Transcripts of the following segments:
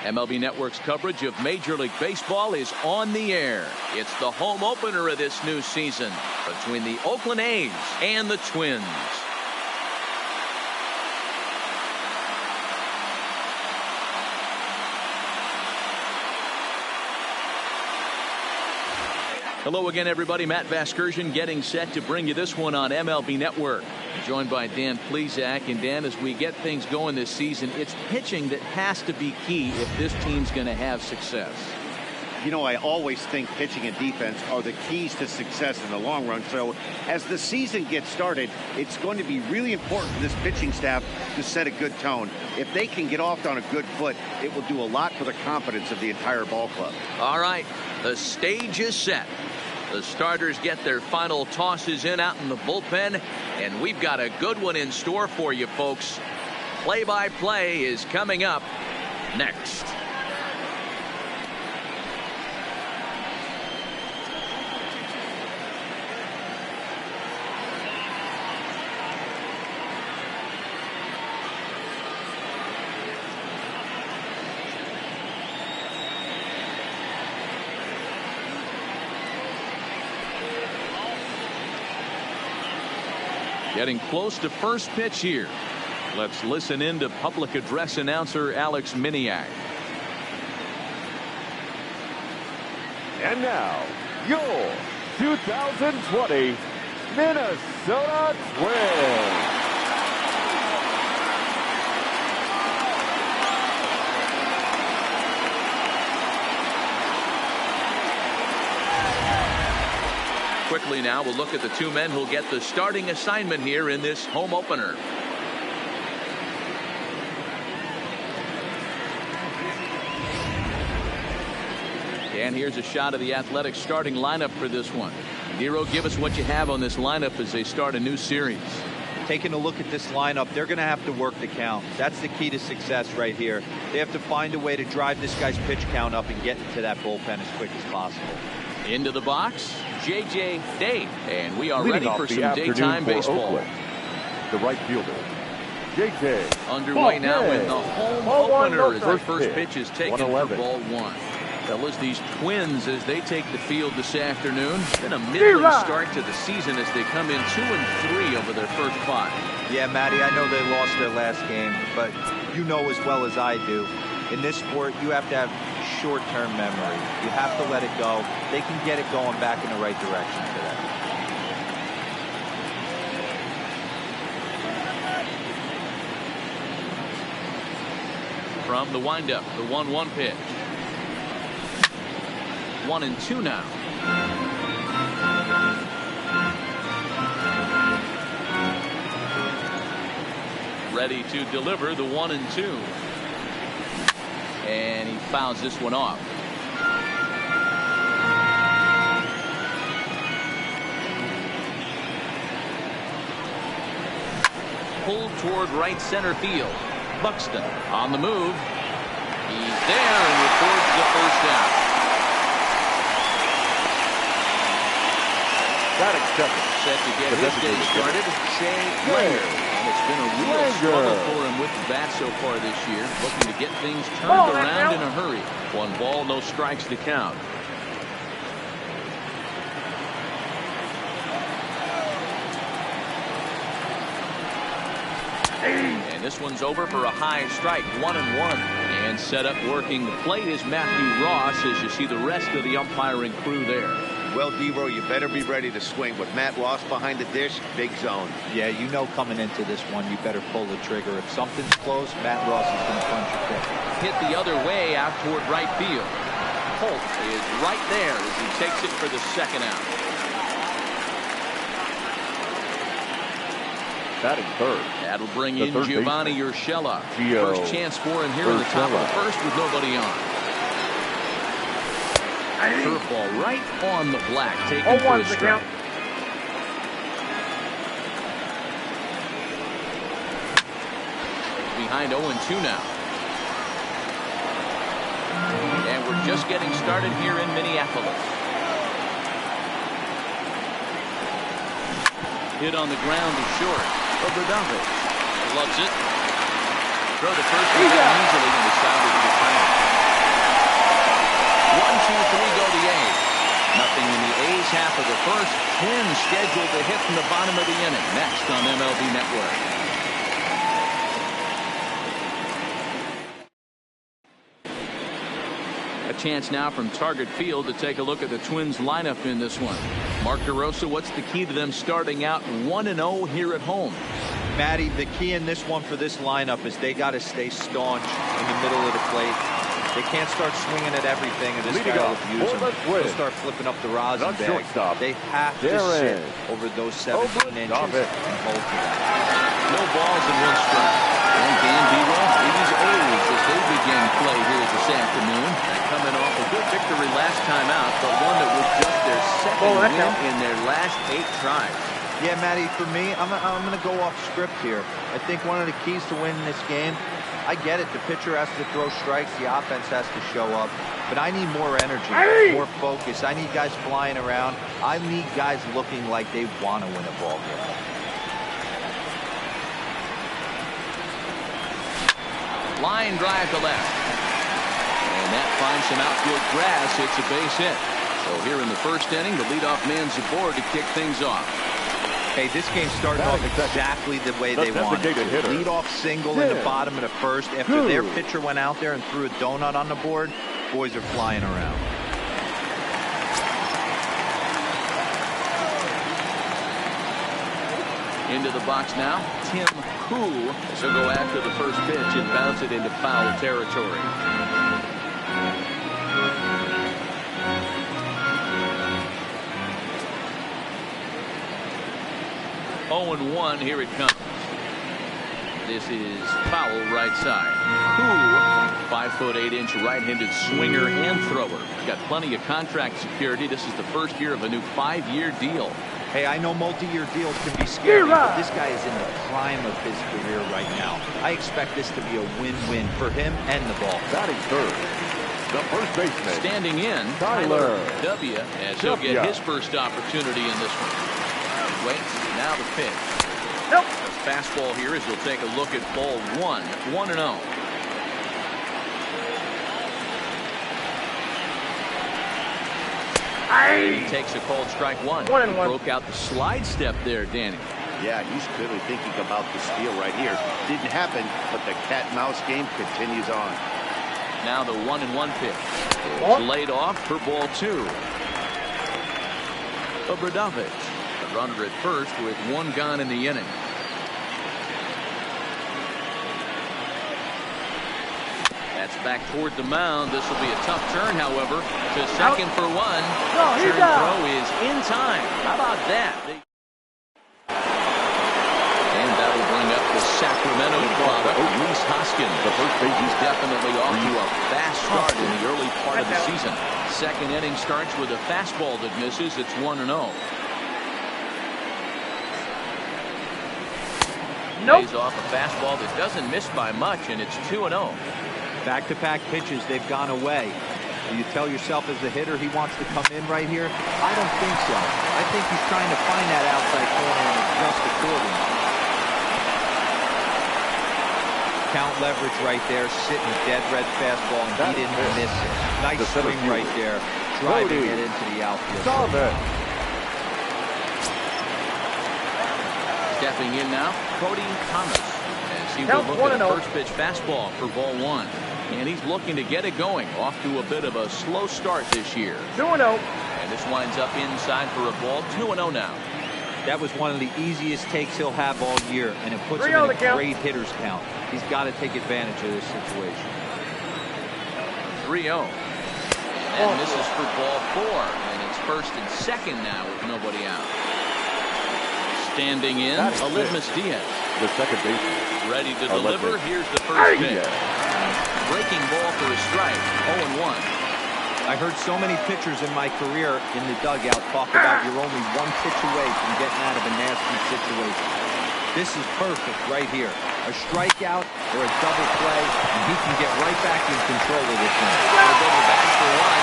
MLB Network's coverage of Major League Baseball is on the air. It's the home opener of this new season between the Oakland A's and the Twins. Hello again, everybody. Matt Vasgersian getting set to bring you this one on MLB Network. Joined by Dan Plesac. And Dan, as we get things going this season, it's pitching that has to be key if this team's going to have success. You know, I always think pitching and defense are the keys to success in the long run. So as the season gets started, it's going to be really important for this pitching staff to set a good tone. If they can get off on a good foot, it will do a lot for the confidence of the entire ball club. All right, the stage is set. The starters get their final tosses in out in the bullpen, and we've got a good one in store for you folks. Play-by-play is coming up next. Getting close to first pitch here. Let's listen in to public address announcer Alex Miniak. And now, your 2020 Minnesota Twins. Quickly now, we'll look at the two men who'll get the starting assignment here in this home opener. And here's a shot of the Athletics starting lineup for this one. Nero, give us what you have on this lineup as they start a new series. Taking a look at this lineup, they're going to have to work the count. That's the key to success right here. They have to find a way to drive this guy's pitch count up and get into that bullpen as quick as possible. Into the box, J.J. Day. And we are Leading ready for some daytime baseball. Oakland, the right fielder, J.J. Underway now in the home opener as the first pitch is taken for ball one. Fellas, these Twins, as they take the field this afternoon, it's been a middling start to the season as they come in 2-3 over their first 5. Yeah, Matty, I know they lost their last game, but you know as well as I do, in this sport, you have to have short-term memory. You have to let it go. They can get it going back in the right direction today. From the windup, the 1-1 pitch. 1-2 now. Ready to deliver the 1-2. And he fouls this one off. Pulled toward right center field. Buxton on the move. He's there and records the first down. Set to get his day started, Shea Langer. And it's been a real struggle for him with the bat so far this year. Looking to get things turned around in a hurry. 1 ball, no strikes to count. And this one's over for a high strike, 1-1. And set up working the plate is Matthew Ross as you see the rest of the umpiring crew there. Well, Devo, you better be ready to swing. With Matt Ross behind the dish, big zone. Yeah, you know coming into this one, you better pull the trigger. If something's close, Matt Ross is going to punch you quick. Hit the other way out toward right field. Holt is right there as he takes it for the second out. Batting third. That'll bring in Giovanni Urshela. First chance for him here in the top of the first with nobody on. Curveball right on the black, taken for a strike. Behind 0-2 now. And we're just getting started here in Minneapolis. Hit on the ground to short. Obradovich loves it. Throw to first and easily, and the salvage the time. 1-2-3 go the A's. Nothing in the A's half of the first. Twins scheduled to hit from the bottom of the inning. Next on MLB Network. A chance now from Target Field to take a look at the Twins lineup in this one. Mark DeRosa, what's the key to them starting out 1-0 here at home? Matty, the key in this one for this lineup is they got to stay staunch in the middle of the plate. They can't start swinging at everything, and this guy will abuse them. They'll start flipping up the rosin bag. They have to sit over those 17 inches and hold to that. No balls and 1 strike. And Dan B-Roll, these A's as they begin play here this afternoon. Coming off a good victory last time out, but one that was just their second win in their last 8 tries. Yeah, Matty, for me, I'm going to go off script here. I think one of the keys to winning this game, I get it, the pitcher has to throw strikes, the offense has to show up, but I need more energy, more focus. I need guys flying around. I need guys looking like they want to win a ball game. Line drive to left. And that finds some outfield grass. It's a base hit. So here in the first inning, the leadoff man's aboard to kick things off. Hey, this game's starting off exactly the way they wanted to. Leadoff single in the bottom of the first. After their pitcher went out there and threw a donut on the board, boys are flying around. Into the box now, Tim Koo will go after the first pitch and bounce it into foul territory. 0-1, here it comes. This is foul right side. Koo, 5'8" right-handed swinger and thrower. Got plenty of contract security. This is the first year of a new 5-year deal. Hey, I know multi-year deals can be scary, but this guy is in the prime of his career right now. I expect this to be a win-win for him and the ball. Batting third, the first baseman. Standing in, Tyler W. as he'll get his first opportunity in this one. Waits, now the pitch. A fastball here as we'll take a look at ball 1, 1-0. He takes a called strike 1. He broke out the slide step there, Danny. Yeah, he's clearly thinking about the steal right here. Didn't happen, but the cat-and-mouse game continues on. Now the 1-1 pitch. It's laid off for ball 2. Obradovic, a runner at first with 1 gone in the inning. That's back toward the mound. This will be a tough turn, however, to second for 1. Turn throw is in time. How about that? And that will bring up the Sacramento product, Rhys Hoskins. The first base, he's definitely off to a fast start in the early part of the season. Second inning starts with a fastball that misses. It's 1-0. Lays off a fastball that doesn't miss by much, and it's 2-0. Back-to-back pitches, they've gone away. Do you tell yourself as a hitter he wants to come in right here? I don't think so. I think he's trying to find that outside corner and adjust accordingly. Count leverage right there, sitting dead red fastball, and he didn't miss it. Nice swing right there, driving it into the outfield. Stepping in now, Cody Thomas, as he will look at a first pitch fastball for ball 1. And he's looking to get it going. Off to a bit of a slow start this year. 2-0. And this winds up inside for a ball. 2-0 now. That was one of the easiest takes he'll have all year, and it puts him in a great hitter's count. He's got to take advantage of this situation. 3-0. And this is for ball 4. And it's first and second now with nobody out. Standing in, Aledmus Diaz. The second baseman. Ready to deliver. Here's the first pitch. Breaking ball for a strike. 0-1. I heard so many pitchers in my career in the dugout talk about you're only 1 pitch away from getting out of a nasty situation. This is perfect right here. A strikeout or a double play, and he can get right back in control of this one. He'll go back for 1.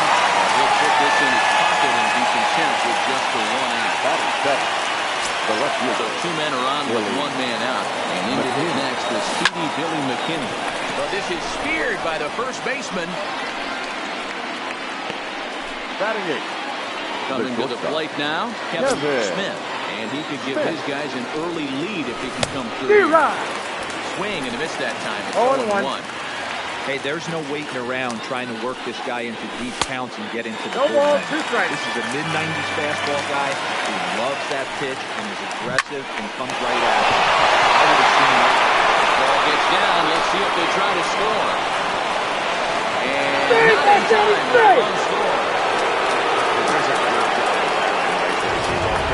He'll put this in his pocket and be content with just the 1 out. That is better. So 2 men are on with 1 man out. And into his next is speedy Billy McKinney. But this is speared by the first baseman. Batting eight. Coming to the plate now, Kevin Smith. And he could give his guys an early lead if he can come through. Swing and a miss that time. It's 0-1. Hey, there's no waiting around trying to work this guy into deep counts and get into the ball, bullpen. This is a mid-90s fastball guy who loves that pitch and is aggressive and comes right at it. I would have seen it. Ball gets down. Let's see if they try to score. And not in time. Run score.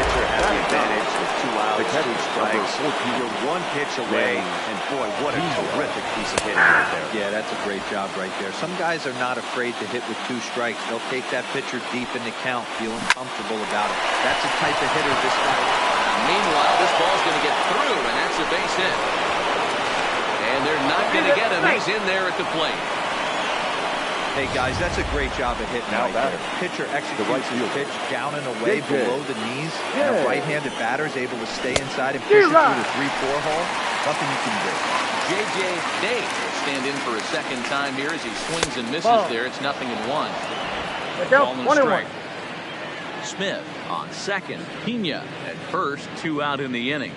Pitcher has the advantage with 2 outs, 2 strikes. You're 1 pitch away, and boy, what a terrific piece of hitting right there. Yeah, that's a great job right there. Some guys are not afraid to hit with 2 strikes. They'll take that pitcher deep in the count, feeling comfortable about it. That's the type of hitter this guy is. Meanwhile, this ball's going to get through, and that's a base hit. And they're not going to get him. He's in there at the plate. Hey, guys, that's a great job of hitting right there. Pitcher executes his pitch down and away below the knees. And a right-handed batter is able to stay inside and push it through the 3-4 hole. Nothing you can do. J.J. Day will stand in for a second time here as he swings and misses there. It's 0-1. Ball and a strike. Smith on second. Pena at first. 2 out in the inning.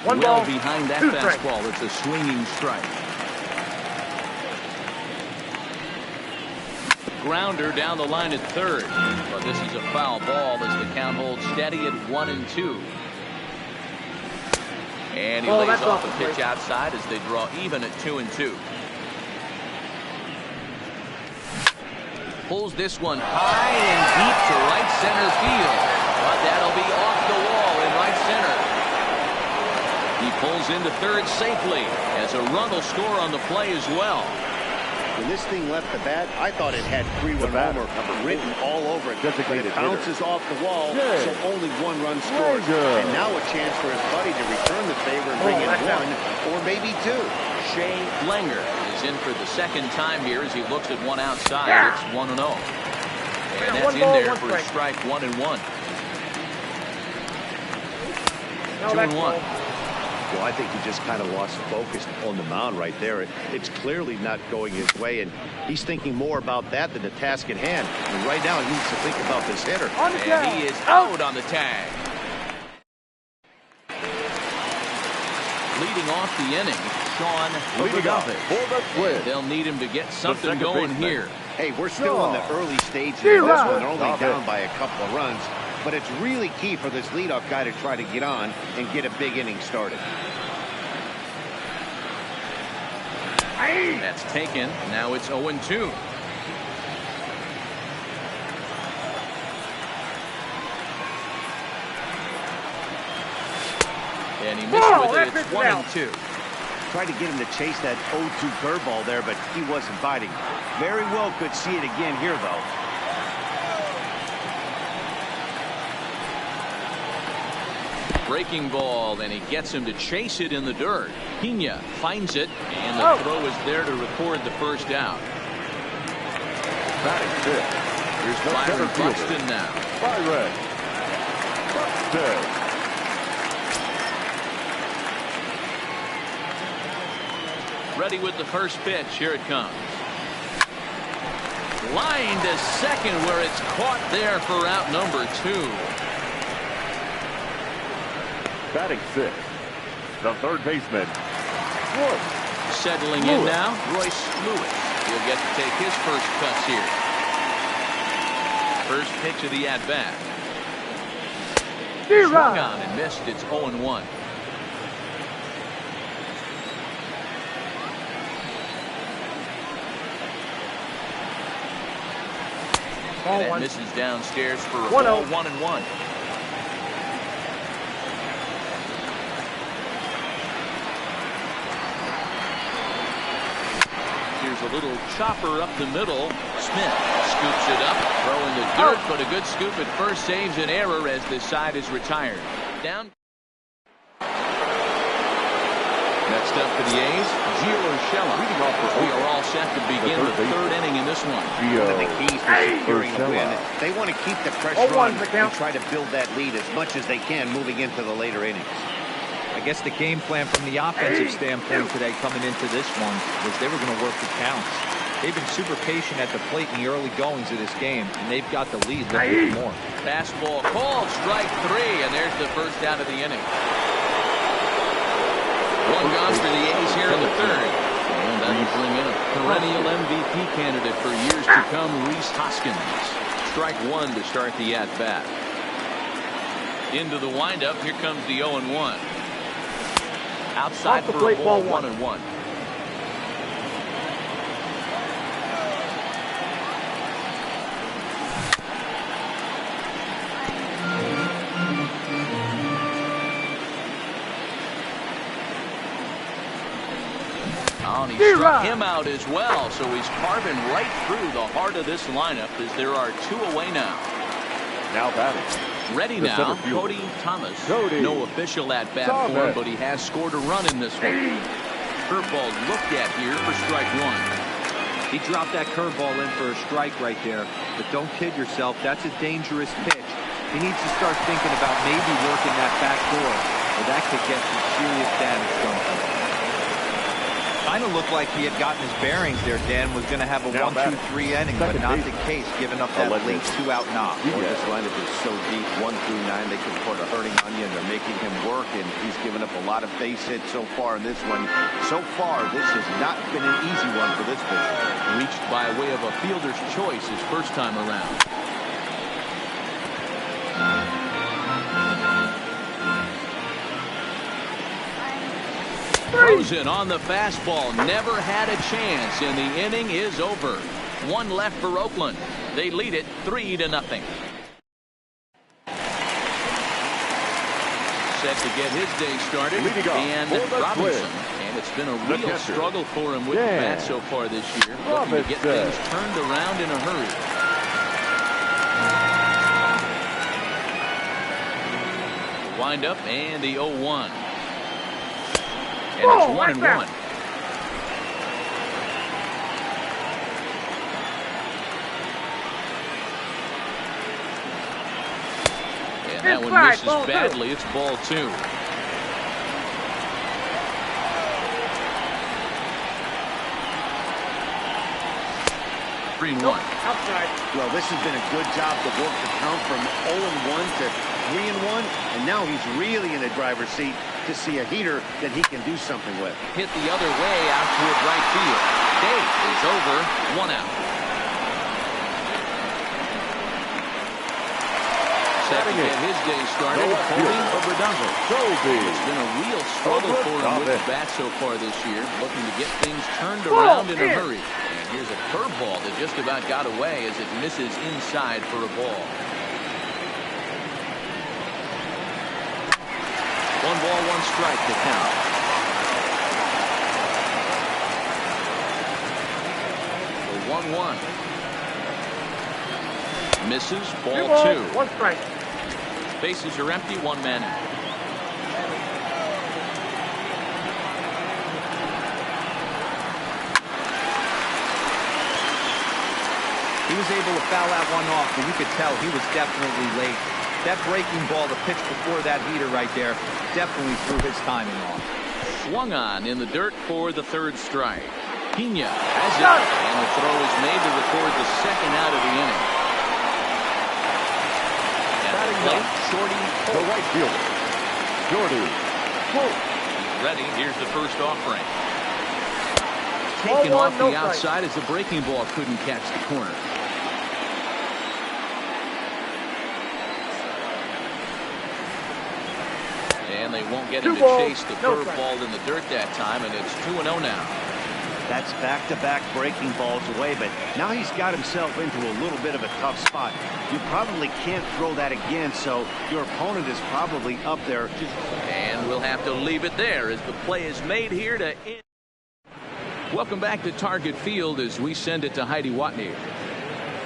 Well behind that fastball, it's a swinging strike. Grounder down the line at third. But this is a foul ball as the count holds steady at 1-2. And he lays off a pitch outside as they draw even at 2-2. Pulls this one high and deep to right center field. But that'll be off the wall in right center. He pulls into third safely as a run will score on the play as well. When this thing left the bat, I thought it had 3-run homer written all over it. But it bounces off the wall, so only 1 run scores. And now a chance for his buddy to return the favor and bring in 1 or maybe 2. Shea Langer is in for the second time here as he looks at one outside. It's 1-0. And that's in there for a strike 1-1. 2-1. Well, I think he just kind of lost focus on the mound right there. It's clearly not going his way, and he's thinking more about that than the task at hand. And right now, he needs to think about this hitter. And he is out on the tag. Leading off the inning, Sean Leading. They'll need him to get something going here. Hey, we're still in the early stages of this one. They're only down by a couple of runs. But it's really key for this leadoff guy to try to get on and get a big inning started. That's taken. Now it's 0-2. And he missed with it. It's 1-2. Tried to get him to chase that 0-2 curveball there, but he wasn't biting. Very well could see it again here, though. Breaking ball, and he gets him to chase it in the dirt. Pena finds it, and the throw is there to record the first out. Batting fifth. Here's Byron Buxton now. Byron Buxton. Ready with the first pitch. Here it comes. Line to second where it's caught there for out number 2. Batting sixth, the third baseman, Settling in now, Royce Lewis. He'll get to take his first cuts here. First pitch of the at-bat. Swung on and missed. It's 0-1. And that misses downstairs for a ball, 1-1. Here's a little chopper up the middle. Smith scoops it up, throwing the dirt, but a good scoop at first saves an error as the side is retired. Down. Next up for the A's, Gio Urshela. We are all set to begin the third inning in this one. One of the keys to securing a win, they want to keep the pressure on and try to build that lead as much as they can moving into the later innings. I guess the game plan from the offensive standpoint today coming into this one was they were going to work the counts. They've been super patient at the plate in the early goings of this game, and they've got the lead looking more. Fastball called, strike 3, and there's the first out of the inning. One gone for the A's here in the third. And that'll bring in a perennial MVP candidate for years to come, Rhys Hoskins. Strike 1 to start the at-bat. Into the windup, here comes the 0-1. Outside for a ball, 1-1. Oh, and he struck him out as well, so he's carving right through the heart of this lineup as there are 2 away now. Now batting. Ready now, Cody Thomas. No official at-bat for him, but he has scored a run in this one. Curveball looked at here for strike 1. He dropped that curveball in for a strike right there, but don't kid yourself, that's a dangerous pitch. He needs to start thinking about maybe working that back door, or that could get some serious damage done to him. Kind of looked like he had gotten his bearings there, Dan. Was going to have a 1-2-3 inning, but not the case, giving up that late 2-out knock. This lineup is so deep, 1 through 9, they can put a hurting on you, and they're making him work, and he's given up a lot of base hits so far in this one. So far, this has not been an easy one for this pitcher. Reached by way of a fielder's choice his first time around. Throws it on the fastball. Never had a chance, and the inning is over. 1 left for Oakland. They lead it 3-0. Set to get his day started, and Robinson. And it's been a real struggle for him with the bat so far this year. Looking to get things turned around in a hurry. Wind up and the 0-1. And it's 1-1. And that one misses badly. It's ball 2. Outside. Well, this has been a good job to work the count from 0-1 to 3-1, and now he's really in a driver's seat to see a heater that he can do something with. Hit the other way out toward right field. Day is over. 1 out. Set to get his day started, Cody Obradonzo. It's been a real struggle for him with the bat so far this year, looking to get things turned around in a hurry. And here's a curveball that just about got away as it misses inside for a ball. 1 ball, 1 strike to count. The 1-1. Misses, ball 2. 1 strike. Bases are empty, 1 man out. He was able to foul that one off, but you could tell he was definitely late. That breaking ball, the pitch before that heater right there, definitely threw his timing off. Swung on in the dirt for the 3rd strike. Pena has it, and the throw is made to record the 2nd out of the inning. At the plate, Shorty Holt. The right fielder, Shorty Holt. He's ready. Here's the first offering. Taken off the outside as the breaking ball couldn't catch the corner. And they won't get him to chase the curveball in the dirt that time, and it's 2-0 now. That's back-to-back breaking balls away, but now he's got himself into a little bit of a tough spot. You probably can't throw that again, so your opponent is probably up there. And we'll have to leave it there as the play is made here to end. Welcome back to Target Field as we send it to Heidi Watney.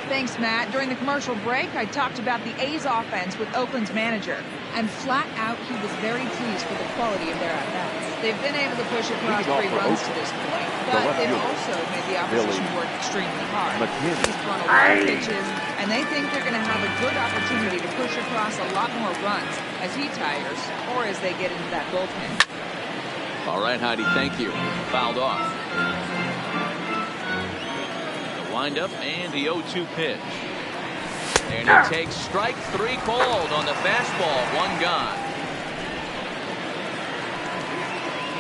Thanks, Matt. During the commercial break, I talked about the A's offense with Oakland's manager. And flat out, he was very pleased with the quality of their at-bats. They've been able to push across 3 runs to this point, but they've also made the opposition work extremely hard. He's thrown a lot of pitches, and they think they're going to have a good opportunity to push across a lot more runs as he tires or as they get into that bullpen. All right, Heidi, thank you. Fouled off. The windup and the 0-2 pitch. And he takes strike 3 called on the fastball. 1 gone.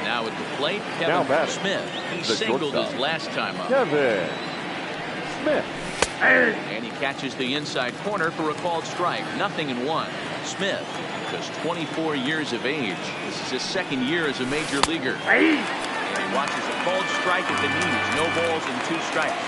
Now at the plate, Kevin Smith. He singled his last time up. Kevin Smith. And he catches the inside corner for a called strike. 0-1. Smith, just 24 years of age. This is his 2nd year as a major leaguer. And he watches a called strike at the knees. No balls and 2 strikes.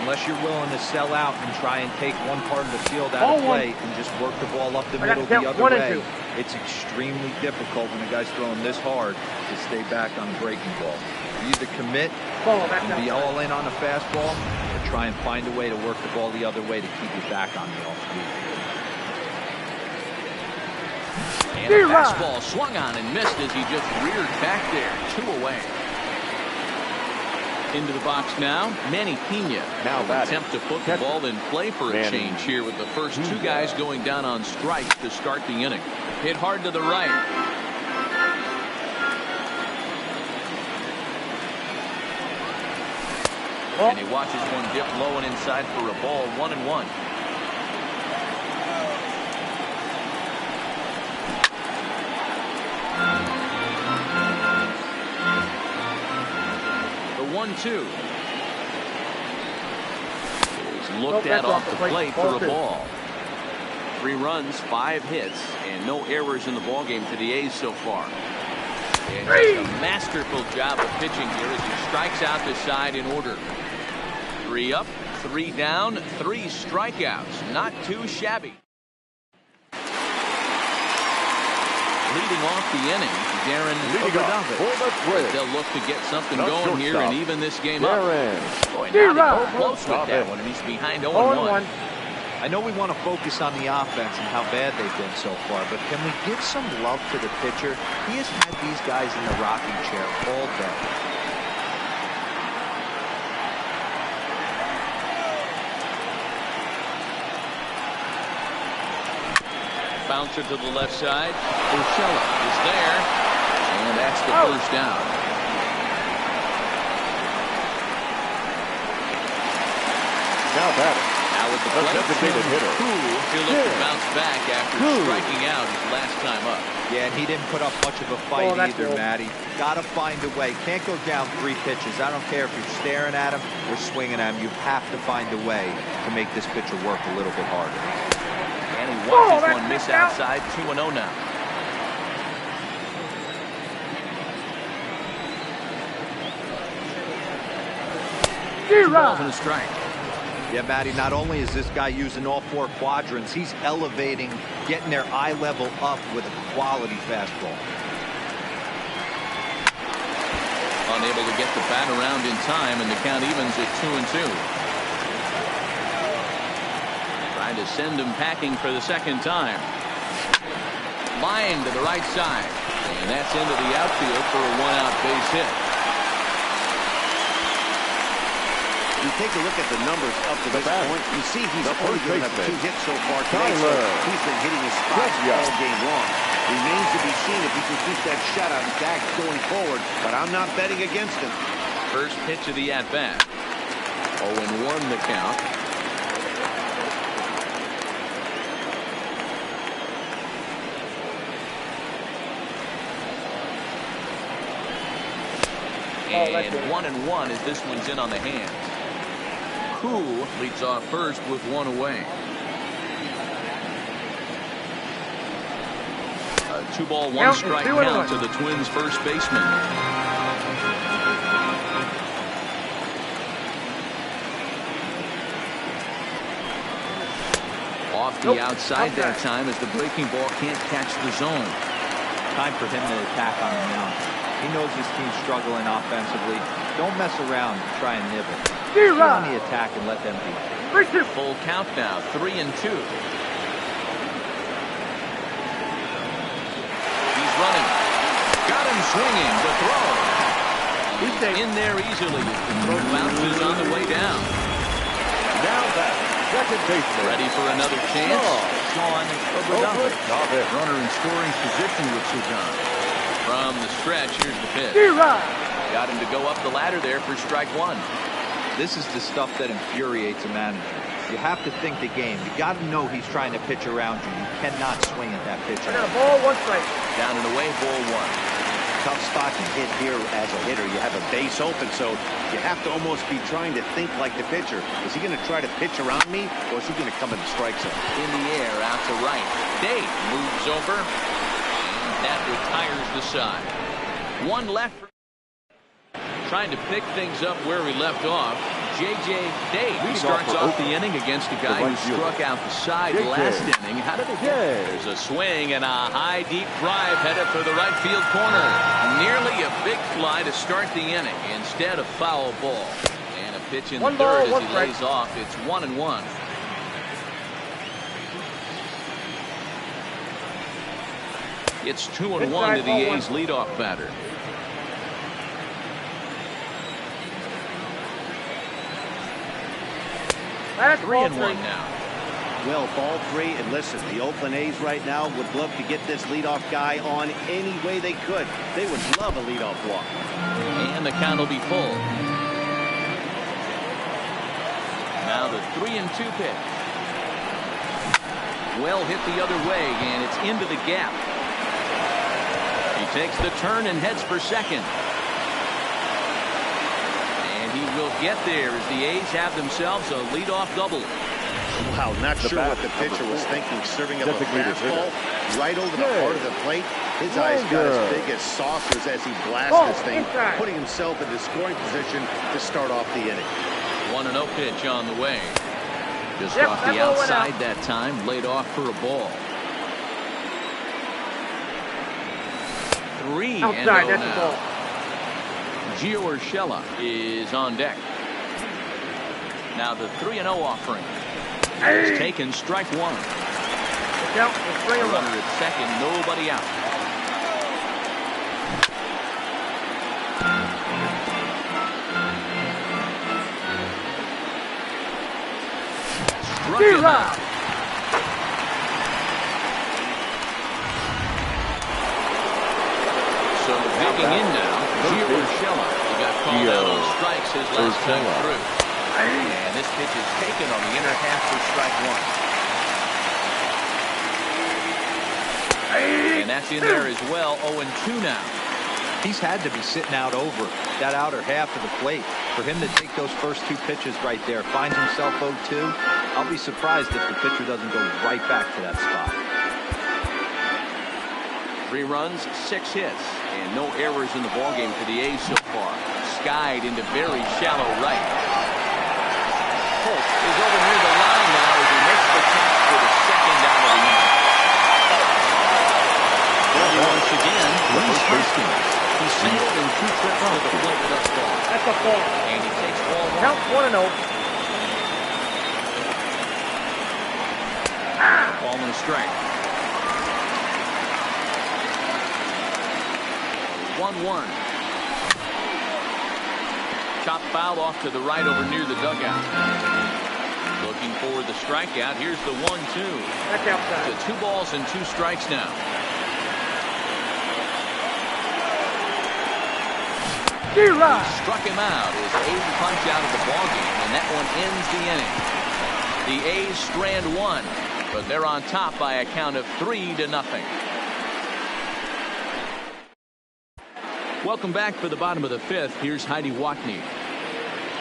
Unless you're willing to sell out and try and take one part of the field out of play and just work the ball up the middle the other way, it's extremely difficult when a guy's throwing this hard to stay back on a breaking ball. You either commit and be all in on a fastball or try and find a way to work the ball the other way to keep you back on the off-speed. And a fastball swung on and missed as he just reared back there. 2 away. Into the box now, Manny Pena. Now attempt to put the ball in play for a change here with the first 2 guys going down on strikes to start the inning. Hit hard to the right. And he watches one dip low and inside for a ball. 1-1. The 1-2 is looked at off the plate for a ball. 3 runs, 5 hits, and no errors in the ballgame for the A's so far. And just a masterful job of pitching here as he strikes out the side in order. 3 up, 3 down, 3 strikeouts. Not too shabby. Leading off the inning, Darren Oakland. They'll look to get something going here and even this game up. Boy, now they go close with that one, and he's behind 0-1. I know we want to focus on the offense and how bad they've been so far, but can we give some love to the pitcher? He has had these guys in the rocking chair all day. Bouncer to the left side. Urshela is there, and that's the first down. Now batting. Now with the plate, he'll look to bounce back after striking out his last time up. Yeah, and he didn't put up much of a fight either, Matty. Got to find a way. Can't go down 3 pitches. I don't care if you're staring at him or swinging at him. You have to find a way to make this pitcher work a little bit harder. And he watches one miss outside. 2-0 now. Balls and a strike. Yeah, Matty, not only is this guy using all 4 quadrants, he's elevating, getting their eye level up with a quality fastball. Unable to get the bat around in time, and the count evens at 2-2. Trying to send him packing for the 2nd time. Line to the right side, and that's into the outfield for a 1-out base hit. You take a look at the numbers up to this point. You see he's only given up 2 hits so far today, so he's been hitting his spots all game long. Remains to be seen if he can keep that shutout intact going forward, but I'm not betting against him. First pitch of the at-bat. 0-1 the count. And 1-1 as this one's in on the hands. Who leads off first with 1 away. A 2-ball, 1-strike count to the Twins' first baseman. Off the outside that time as the breaking ball can't catch the zone. Time for him to attack on the mound. He knows his team's struggling offensively. Don't mess around and try and nibble. Get on the attack and let them be. Full count now, 3-2. He's running. Got him swinging. The throw. He's in there easily. The throw bounces on the way down. Now back, second baseman. Ready for another chance. Gone. Runner in scoring position with Sudan. From the stretch, here's the pitch. Got him to go up the ladder there for strike one. This is the stuff that infuriates a manager. You have to think the game. You got to know he's trying to pitch around you. You cannot swing at that pitch. I got a ball, 1 strike. Down and away, ball one. Tough spot to hit here as a hitter. You have a base open, so you have to almost be trying to think like the pitcher. Is he going to try to pitch around me, or is he going to come in the strike zone? In the air, out to right. Dave moves over, and that retires the side. One left. Trying to pick things up where we left off. J.J. Dave starts off the inning against a guy who struck out the side last inning. How did it get? There's a swing and a high, deep drive headed for the right field corner. Nearly a big fly to start the inning instead of foul ball. And a pitch in the third as he lays off. It's 1-1. It's 2-1 to the A's leadoff batter. 3-1 now. Well, ball 3, and listen, the Oakland A's right now would love to get this leadoff guy on any way they could. They would love a leadoff walk. And the count will be full. Now the 3-2 pitch. Well hit the other way, and it's into the gap. He takes the turn and heads for second. He will get there as the A's have themselves a leadoff double. Wow, not sure what the pitcher was thinking, serving up a fastball right over the heart of the plate. His eyes got as big as saucers as he blasted this thing, putting himself in the scoring position to start off the inning. 1-0 pitch on the way. Just off the outside that time, laid off for a ball. 3-0 now. Gio Urshela is on deck. Now the 3-0 offering. It's taken strike one. Runner at second, nobody out. Struck him out. So digging in now. Gio Urshela. He got called out on strikes his last time through. And this pitch is taken on the inner half for strike one. And that's in there as well. 0-2 now. He's had to be sitting out over that outer half of the plate. For him to take those first 2 pitches right there, finds himself 0-2. I'll be surprised if the pitcher doesn't go right back to that spot. 3 runs, 6 hits, and no errors in the ballgame for the A's so far. Skied into very shallow right. Holt is over near the line now as he makes the catch for the second out of the inning. Once again, Reese Hoskins. He's singled in 2 trips to the plate thus far. That's a ball. And he takes ball 1. Count 1-0. Ball and a strike. 1-1. Chop foul off to the right over near the dugout. Looking for the strikeout. Here's the 1-2. That's outside. So 2 balls and 2 strikes now. He struck him out as A's punch out of the ballgame, and that one ends the inning. The A's strand 1, but they're on top by a count of 3-0. Welcome back for the bottom of the 5th. Here's Heidi Watney.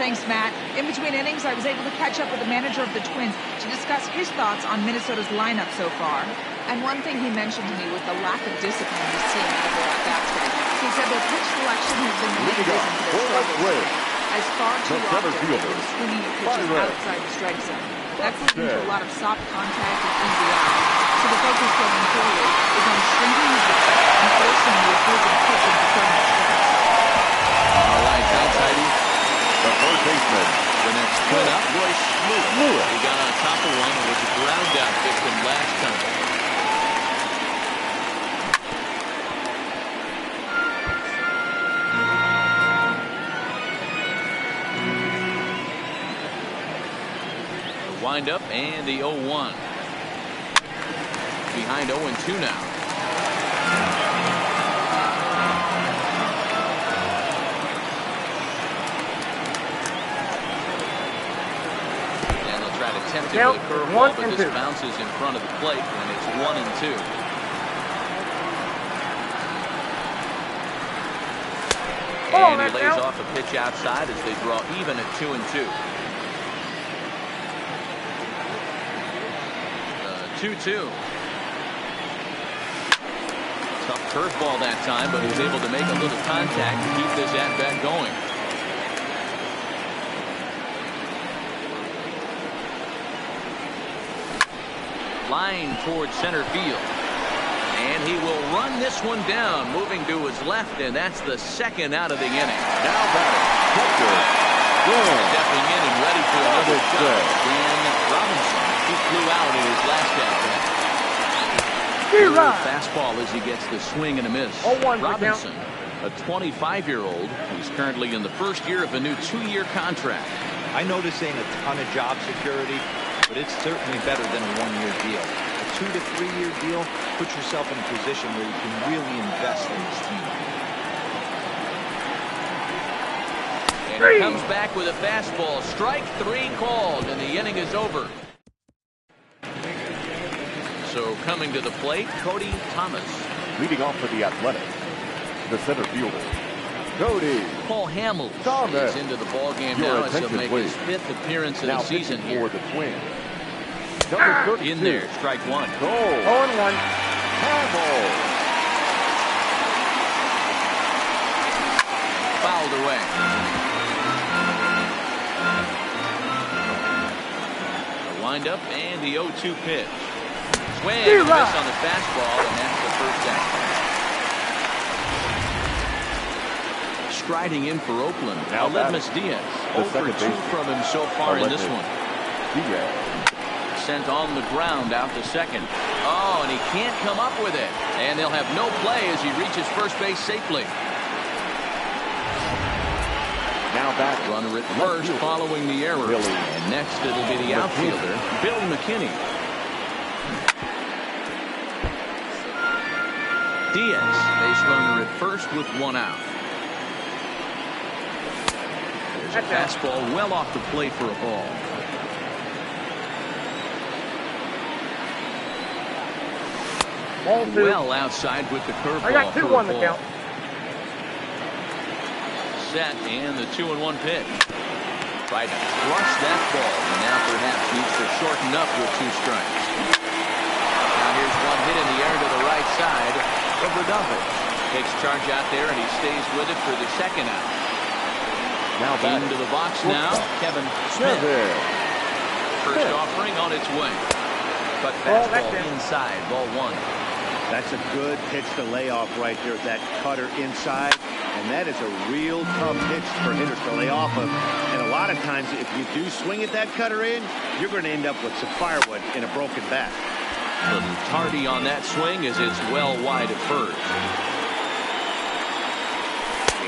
Thanks, Matt. In between innings, I was able to catch up with the manager of the Twins to discuss his thoughts on Minnesota's lineup so far. And one thing he mentioned to me was the lack of discipline he's seeing out of their at-bats. He said their pitch selection has been the main reason for their struggle. as far too The center often fielder, when swinging at pitches Byron. outside the strike zone. That's leading to Okay. a lot of soft contact and easy out. So the focus going forward is on shrinking his zone and forcing the opposing pitch into permanent strikes. All right, outside The third baseman. the next twin up, Royce Lewis. He got on top of one and was a ground out victim last time. The wind up and the 0-1. Behind 0-2 now. Attempted Count with a curveball, 1 but and this 2. bounces in front of the plate when it's 1-2. Oh, And he that's lays out. off a pitch outside as they draw even at 2-2. 2-2. Tough curveball that time, but he's able to make a little contact to keep this at-bat going. Line towards center field. And he will run this one down, moving to his left, and that's the second out of the inning. Now batting, catcher, Dan. Stepping in and ready for another Robinson. shot. Dan Robinson. He flew out in his last at-bat. Right. Fastball as he gets the swing and a miss. 0-1 for Robinson, a 25-year-old. He's currently in the first year of a new 2-year contract. I know this ain't a ton of job security, but it's certainly better than a 1-year deal. A 2 to 3 year deal puts yourself in a position where you can really invest in this team. And he comes back with a fastball. Strike 3 called, and the inning is over. So coming to the plate, Cody Thomas. Leading off for the Athletics, the center fielder, Cody Paul Hamels Thomas. is into the ballgame Your now as he'll attention, make please. his 5th appearance of now the season pitching here. for the Twins. Number 32. In there, strike 1. Goal. 0-1. Hamels. Fouled away. The windup and the 0-2 pitch. Swing and a miss on the fastball, and that's the first out. Striding in for Oakland, Now Aledmus Diaz. the 0 for second 2 baseman. from him so far in this Aledmus one. Diaz. Sent on the ground out to second. Oh, and he can't come up with it. And they'll have no play as he reaches first base safely. Now back. Runner at left first fielder, following the error. Billy And next it'll be the McKinney. outfielder, Billy McKinney. Diaz, base runner at first with 1 out. There's a That's fastball well off the plate for a ball. Ball 2. Well outside with the curveball. I got 2 for a on the ball. count. Set and the 2-1 pitch. Try to flush that ball, and now perhaps needs to shorten up with 2 strikes. Now here's one hit in the air to the right side. Obradovich takes charge out there, and he stays with it for the second out. Now back. Into the box now, Kevin Smith. First offering on its way. But Ball, fastball that's it. inside, ball 1. That's a good pitch to lay off right there, that cutter inside. And that is a real tough pitch for hitters to lay off of. And a lot of times, if you do swing at that cutter in, you're going to end up with some firewood in a broken bat. A little tardy on that swing as it's well wide at first.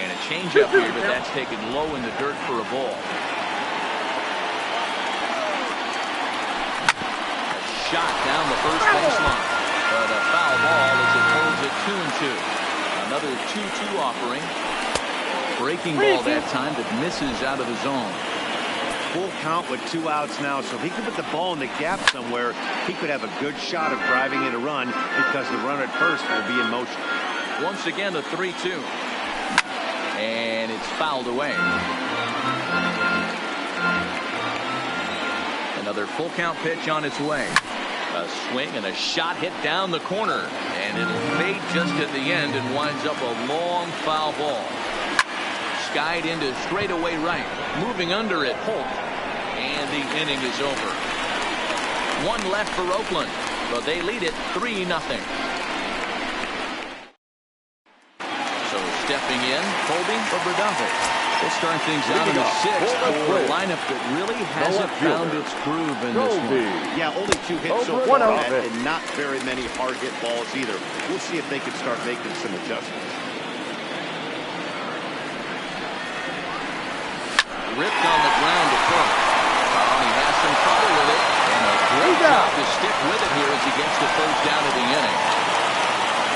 And a changeup here, but that's taken low in the dirt for a ball. A shot down the first baseline. But a foul ball as it holds at 2-2. Another 2-2 offering. Breaking ball that time that misses out of the zone. Full count with 2 outs now, so if he could put the ball in the gap somewhere, he could have a good shot of driving in a run because the runner at first will be in motion. Once again, a 3-2. And it's fouled away. Another full count pitch on its way. A swing and a shot hit down the corner. And it'll fade just at the end and winds up a long foul ball. skied into straightaway right. Moving under it, Holt. And the inning is over. One left for Oakland. So they lead it 3-0. So stepping in, Colby Obradave. We'll start things out in the 6th for a lineup that really hasn't found its groove in this one. Yeah, only 2 hits so far, and not very many hard hit balls either. We'll see if they can start making some adjustments. Ripped on the ground to first. He has some trouble with it. And a great job to stick with it here as he gets the first down of the inning.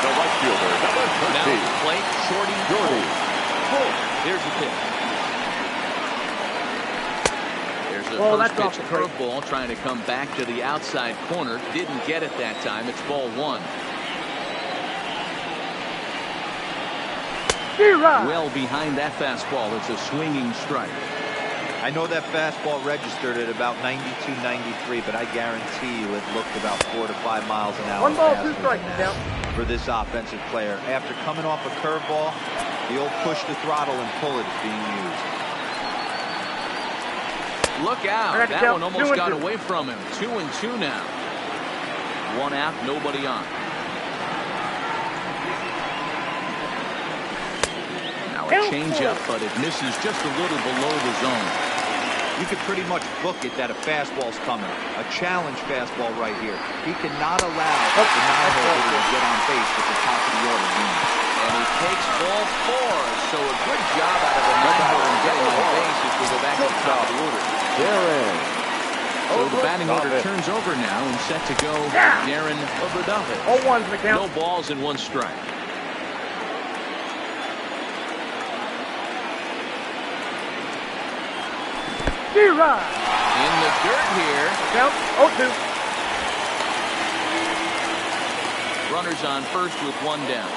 The right fielder, number 13. Now the plate, Shorty. Here's the pitch. There's the first pitch curveball trying to come back to the outside corner. Didn't get it that time. It's ball 1. Well behind that fastball. It's a swinging strike. I know that fastball registered at about 92, 93, but I guarantee you it looked about 4 to 5 miles an hour. 1 ball, 2 strikes now. For this offensive player, after coming off a curveball, the old push the throttle and pull it is being used. Look out! That one almost got away from him. 2-2 now. 1 out, nobody on. Now a changeup, but it misses just a little below the zone. You could pretty much book it that a fastball's coming. A challenge fastball right here. He cannot allow the non-holder to get on base with the top of the order. And he takes ball 4. So a good job out of the non-holder in getting on base as we go back to the top of the order. So the batting order turns over now and set to go Darren Obradave. 0-1's the count. No balls and 1 strike. In the dirt here. Count 0-2. Runners on first with 1 down.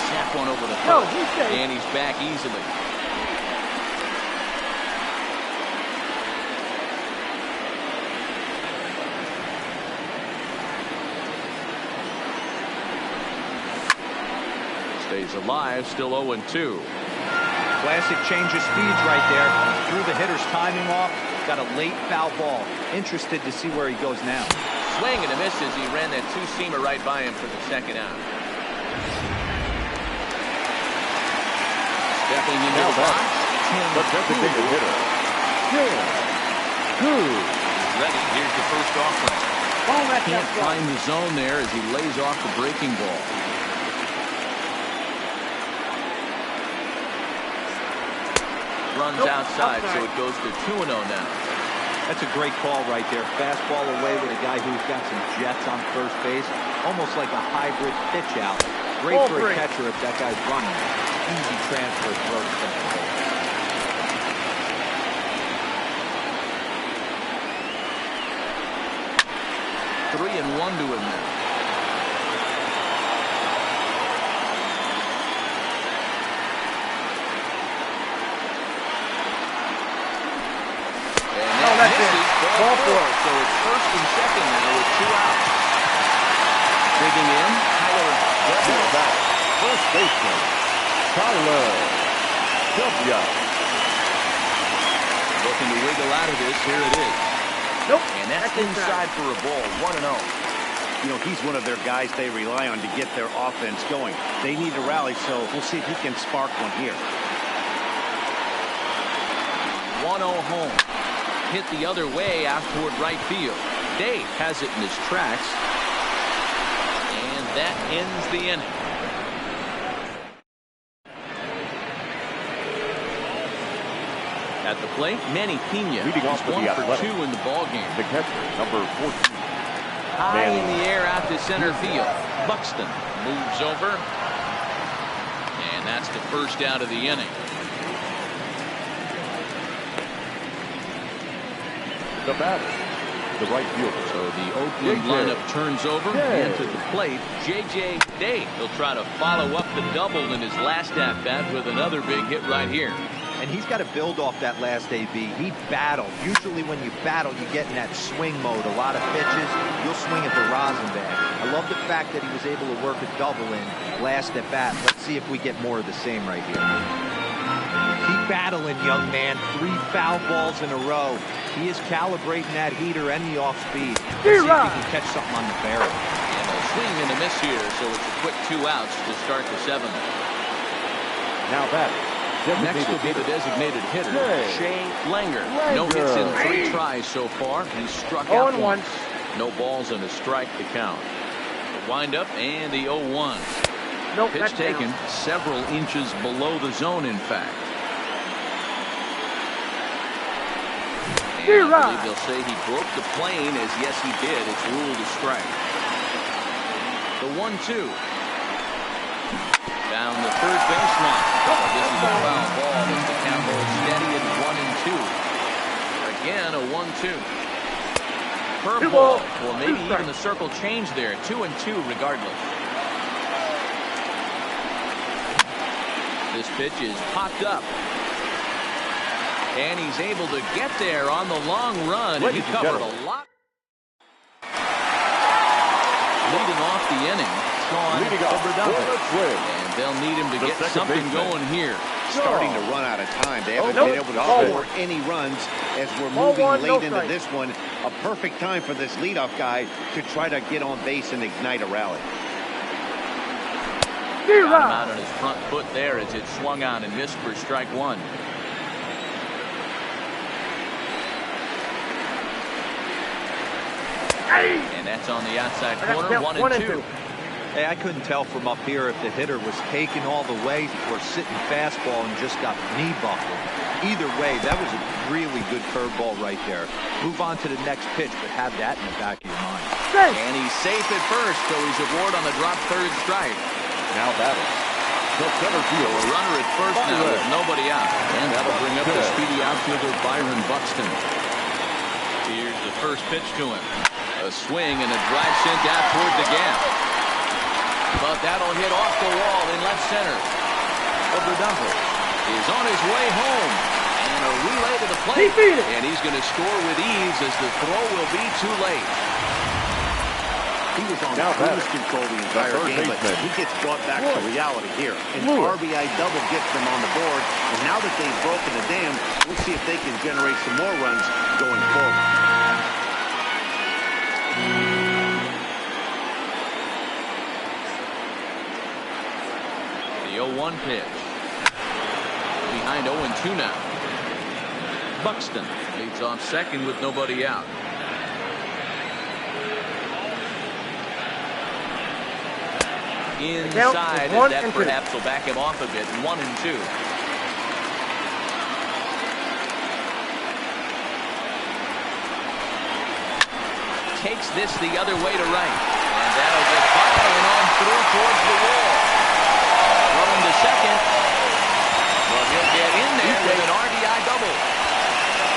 Snap one over the first. And he's back easily. Stays alive, still 0-2. Classic change of speeds right there. Threw the hitter's timing off. Got a late foul ball. Interested to see where he goes now. Swing and a miss as he ran that 2-seamer right by him for the 2nd out. Stepping into the box. But designated hitter. Ready. Here's the first offering. Can't find the zone there as he lays off the breaking ball. Runs outside, so it goes to 2-0 now. That's a great call right there. Fastball away with a guy who's got some jets on first base. Almost like a hybrid pitch out. Great for a catcher if that guy's running. Easy transfer throw to second base. 3-1 to him now. Ball 4, so it's first and second now with 2 outs. Digging in, Tyler W. First baseman, Tyler W. Looking to wiggle out of this, here it is. And that's inside for a ball, 1-0. You know, he's one of their guys they rely on to get their offense going. They need to rally, so we'll see if he can spark one here. 1-0 home. Hit the other way out toward right field. Dave has it in his tracks. And that ends the inning. At the plate, Manny Pena. Leading off with the 1 for 2 in the ballgame. The catcher, number 14. High in the air out to center field. Buxton moves over. And that's the first out of the inning. The batter, the right fielder. So the Oakland lineup turns over and to the plate. J.J. Day. He'll try to follow up the double in his last at-bat with another big hit right here. and he's got to build off that last AB. He battled. Usually when you battle, you get in that swing mode. A lot of pitches, you'll swing at the rosin bag. I love the fact that he was able to work a double in last at bat. Let's see if we get more of the same right here. Keep battling, young man. 3 foul balls in a row. He is calibrating that heater and the off speed. Let's see if he can catch something on the barrel. And a swing and a miss here, so it's a quick 2 outs to start the 7th. Now that. Next will be the designated hitter, Shea Langer. No hits in 3 tries so far. He struck out once. No balls and a strike to count. The windup and the 0-1. Nope, pitch taken several inches below the zone, in fact. And I believe they'll say he broke the plane, as yes he did. It's ruled a strike. The 1-2. Down the third baseline. This is a foul ball as the count holds steady at 1-2. Again, a 1-2. Curveball. Well, maybe even the circle changed there. 2-2 regardless. This pitch is popped up. And he's able to get there on the long run. He covered a lot. Leading off the inning, Sean Oakland. And they'll need him to get something going here. Starting to run out of time. They haven't been able to score any runs as we're moving late into this one. A perfect time for this leadoff guy to try to get on base and ignite a rally. Got him out on his front foot there as it swung on and missed for strike 1. And that's on the outside corner, 1-2. Hey, I couldn't tell from up here if the hitter was taking all the way or sitting fastball and just got knee buckled. Either way, that was a really good curveball right there. Move on to the next pitch, but have that in the back of your mind. And he's safe at first, so he's aboard on the drop third strike. Now batting. The center field. A runner at first now with nobody out. And that'll bring up the speedy outfielder Byron Buxton. Here's the first pitch to him. A swing and a drive sent out toward the gap. But that'll hit off the wall in left center. Oakland is on his way home. And a relay to the plate. And he's going to score with ease as the throw will be too late. He was on cruise control the entire game, but he gets brought back to reality here. An RBI double gets them on the board. And now that they've broken the dam, we'll see if they can generate some more runs going forward. The 0-1 pitch. Behind 0-2 now. Buxton leads off second with nobody out. Inside, and that perhaps will back him off a bit. 1-2. Takes this the other way to right. And that'll get by and on through towards the wall. Running to second. Well, he'll get in there with an RBI double.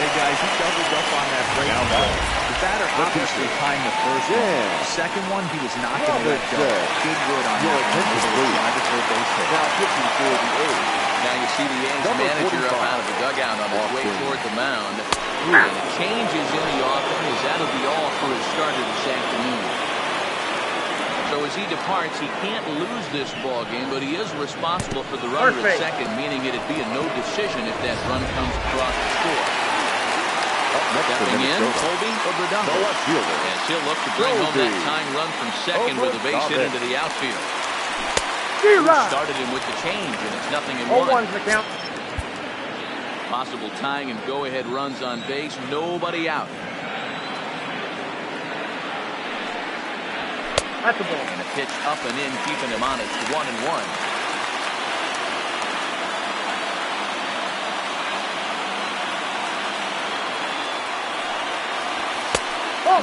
Hey, guys, he doubled up on that break. The batter obviously timed the first one. Second one, he was not going to let go. Good wood on that one. Now pitching for the A's. Now you see the A's manager up out of the dugout on his way toward the mound. And the changes in the offense, that'll be all for his starter this afternoon. So as he departs, he can't lose this ball game, but he is responsible for the runner at second, meaning it'd be a no decision if that run comes across the score. Stepping in, Colby Obradano. And he'll look to bring home that tying run from second with a base hit into the outfield. Started him with the change, and it's 0-1. The count. Possible tying and go-ahead runs on base. Nobody out. That's the ball. And a pitch up and in, keeping him on. It's 1-1.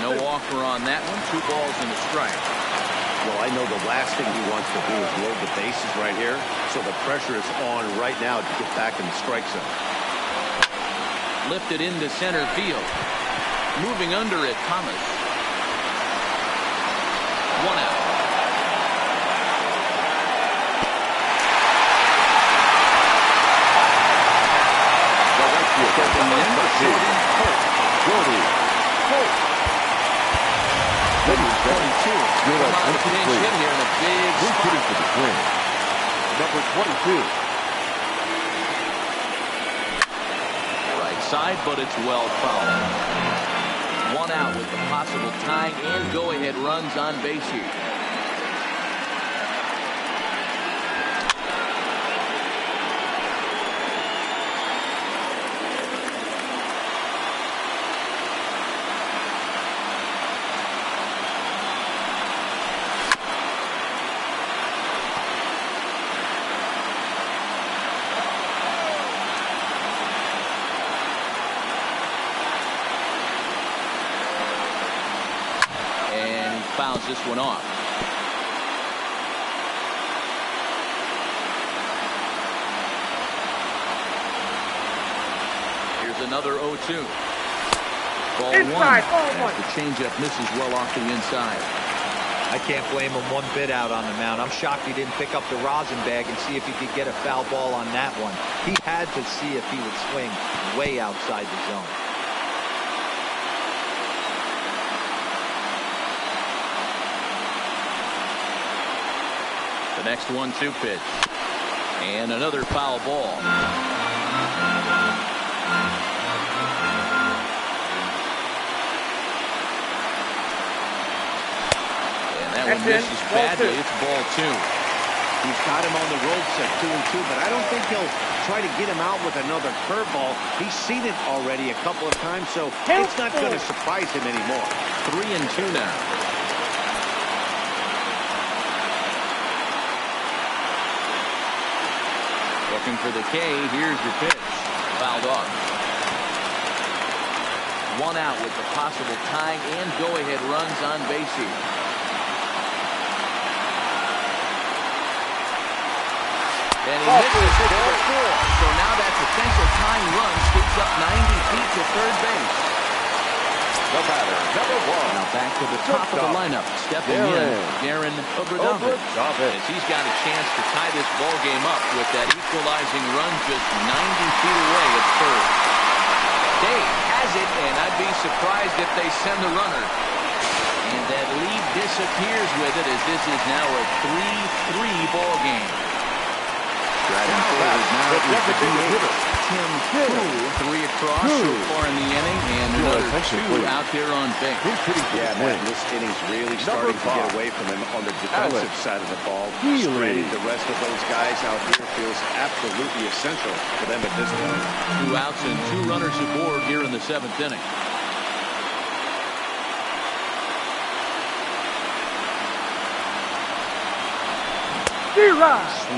No offer on that one. 2 balls and a strike. Well, I know the last thing he wants to do is load the bases right here. So the pressure is on right now to get back in the strike zone. Lifted into center field. Moving under it, Thomas. 1 out. stepping in for Jordy. Number 22. Good on the pinch hit here in a big spot. For the Twins. Number 22. Right side, but it's well fouled. One out with the possible tying and go-ahead runs on base here. Fouls this one off. Here's another 0-2. Ball Inside, one. The changeup misses well off the inside. I can't blame him one bit out on the mound. I'm shocked he didn't pick up the rosin bag and see if he could get a foul ball on that one. He had to see if he would swing way outside the zone. The next 1-2 pitch. And another foul ball. And that one misses badly. It's ball 2. He's got him on the ropes at 2-2, but I don't think he'll try to get him out with another curveball. He's seen it already a couple of times, so it's not going to surprise him anymore. 3-2 now. Looking for the K. Here's your pitch. Fouled off. One out with the possible tying and go-ahead runs on base here. And he misses ball 4. So now that potential tying run scoops up 90 feet to third base. The batter, number 1. Now back to the top of the lineup. Stepping in, Darren Obradovich. As he's got a chance to tie this ball game up with that equalizing run just 90 feet away at third. Dave has it, and I'd be surprised if they send the runner. And that lead disappears with it as this is now a 3-3 ball game. Driving forward now is the DH. Tim Poole, 3 across so far in the inning, and another 2 out there on base. Yeah, man, this inning's really starting to get away from him on the defensive side of the ball. Spreading the rest of those guys out here feels absolutely essential for them at this point. 2 outs and 2 runners aboard here in the 7th inning.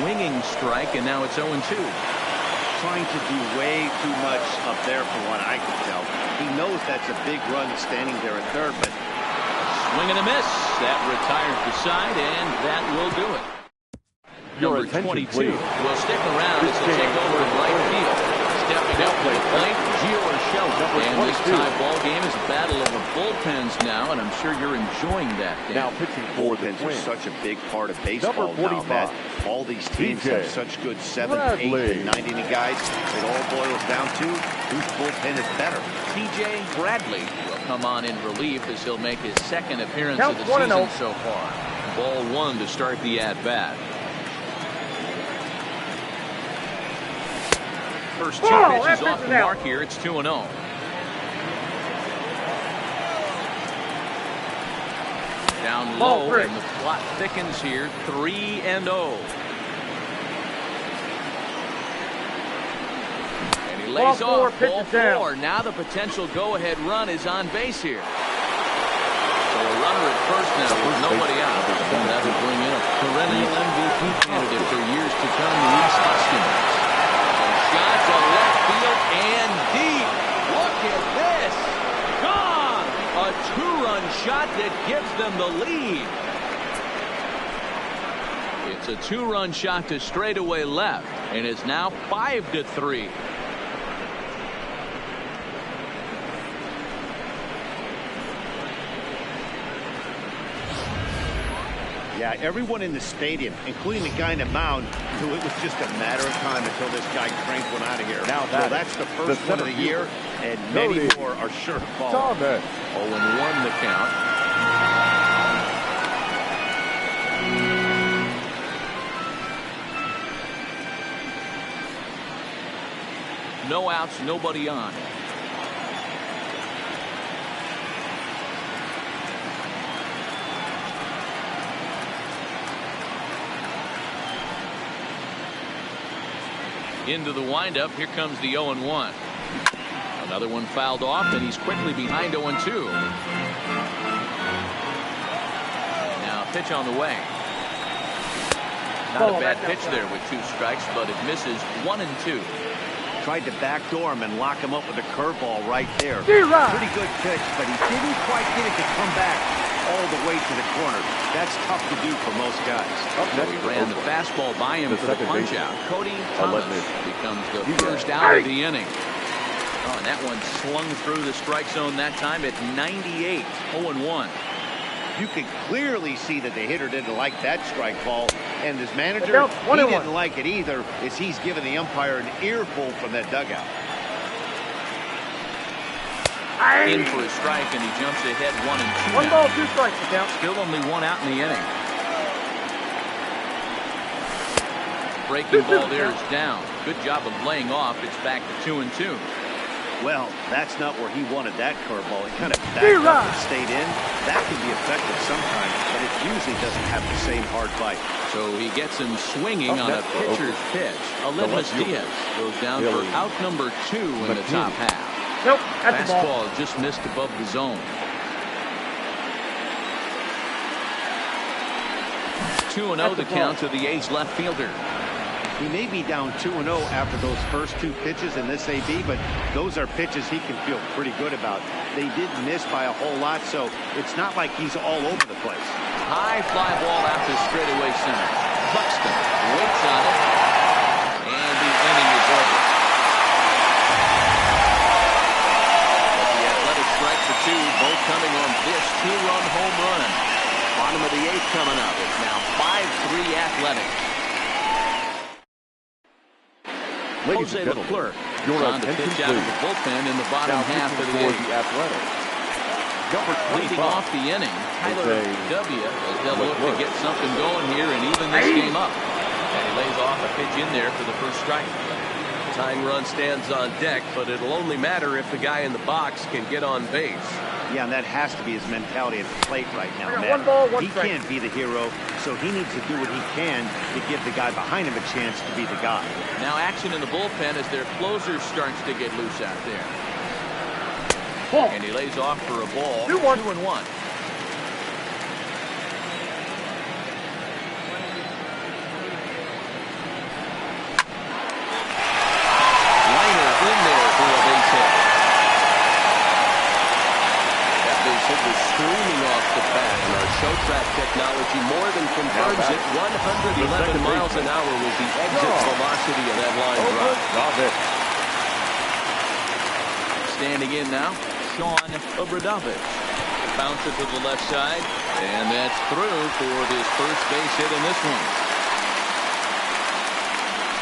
Swinging strike, and now it's 0-2. Trying to do way too much up there from what I can tell. He knows that's a big run standing there at third, but swing and a miss. That retires the side, and that will do it. Your Number 22 please. will stick around as he'll take over in right field. Stepping up to the plate, Gio Urshela. And this tie ball game is a battle of the bullpens now, and I'm sure you're enjoying that. Dan. Now pitching for the bullpens are Twins. such a big part of baseball now, Matt. All these teams have such good 7, 8, and 9 inning guys. It all boils down to whose bullpen is better. TJ Bradley will come on in relief as he'll make his 2nd appearance of the season so far. Ball 1 to start the at-bat. First 2 pitches off the mark here. It's 2-0. Down low, and the plot thickens here. 3-0. And he lays off ball 4. Now the potential go-ahead run is on base here. So a runner at first now with nobody out. That will bring in a perennial MVP candidate for years to come, Rhys Hoskins. Shot to left field and deep. Look at this. Gone. A 2-run shot that gives them the lead. It's a 2-run shot to straightaway left, and it's now 5-3. Yeah, everyone in the stadium, including the guy in the mound, knew it was just a matter of time until this guy cranked one out of here. Now that's the first one of the year, and many more are sure to follow. 0-1 the count. No outs, nobody on. Into the windup. Here comes the 0-1. Another one fouled off, and he's quickly behind 0-2. Now a pitch on the way. Not a bad pitch there with 2 strikes, but it misses 1-2. Tried to backdoor him and lock him up with a curveball right there. Pretty good pitch, but he didn't quite get it to come back all the way to the corner. That's tough to do for most guys. So he ran the fastball by him for the punch out. Cody Thomas becomes the first out of the inning. Oh, and that one slung through the strike zone that time at 98. 0-1. You can clearly see that the hitter didn't like that strike ball, and his manager, he didn't like it either, as he's giving the umpire an earful from that dugout. In for a strike, and he jumps ahead 1-2. 1 ball, 2 strikes, the count. Still only 1 out in the inning. Breaking ball there is down. Good job of laying off. It's back to 2-2. Well, that's not where he wanted that curveball. It kind of backed up and stayed in. That can be effective sometimes, but it usually doesn't have the same hard bite. So he gets him swinging on a pitcher's pitch. Aledmus Diaz goes down for out number 2 in the top half. Nope, that's the ball. Fastball just missed above the zone. 2-0 the count to the A's left fielder. He may be down 2-0 after those first 2 pitches in this AB, but those are pitches he can feel pretty good about. They did miss by a whole lot, so it's not like he's all over the place. High fly ball out to straightaway center. Buxton waits on it, and the inning is over. But the Athletics strike for 2, both coming on this 2-run home run. Bottom of the 8th coming up. It's now 5-3 Athletics. Jose Leclerc on to pitch out of the bullpen in the bottom half of the 8th. Leading off the inning, Tyler W. as they'll look to get something going here and even this game up. And he lays off a pitch in there for the first strike. Tying run stands on deck, but it'll only matter if the guy in the box can get on base. Yeah, and that has to be his mentality at the plate right now, Matt. 1 ball, 1 he strike. can't be the hero, so he needs to do what he can to give the guy behind him a chance to be the guy. Now action in the bullpen as their closer starts to get loose out there. Ball. And he lays off for a ball. 2-1. 2-1. Liner in there for a base hit. That base hit was screaming off the bat, and our show track technology more than confirms it. 111 miles an hour was the exit velocity of that line drive. Standing in now, Sean Obradovich. Bouncer to the left side, and that's through for his first base hit in this one.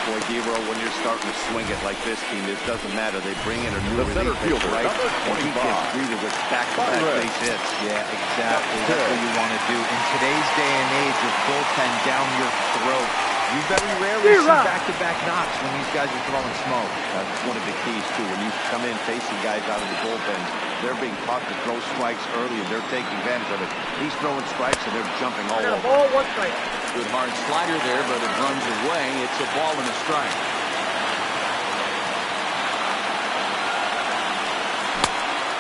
Boy, Giro, when you're starting to swing it like this team, it doesn't matter. They bring in a new relief pitcher, right? And he gets greeted with back-to-back base hits. Yeah, exactly. That's what you want to do. In today's day and age with bullpen down your throat, you very rarely see back-to-back knocks when these guys are throwing smoke. That's one of the keys, too. When you come in facing guys out of the bullpen, they're being taught to throw strikes early, and they're taking advantage of it. He's throwing strikes, and they're jumping all over. Ball, 1 strike. Good hard slider there, but it runs away. It's a ball and a strike.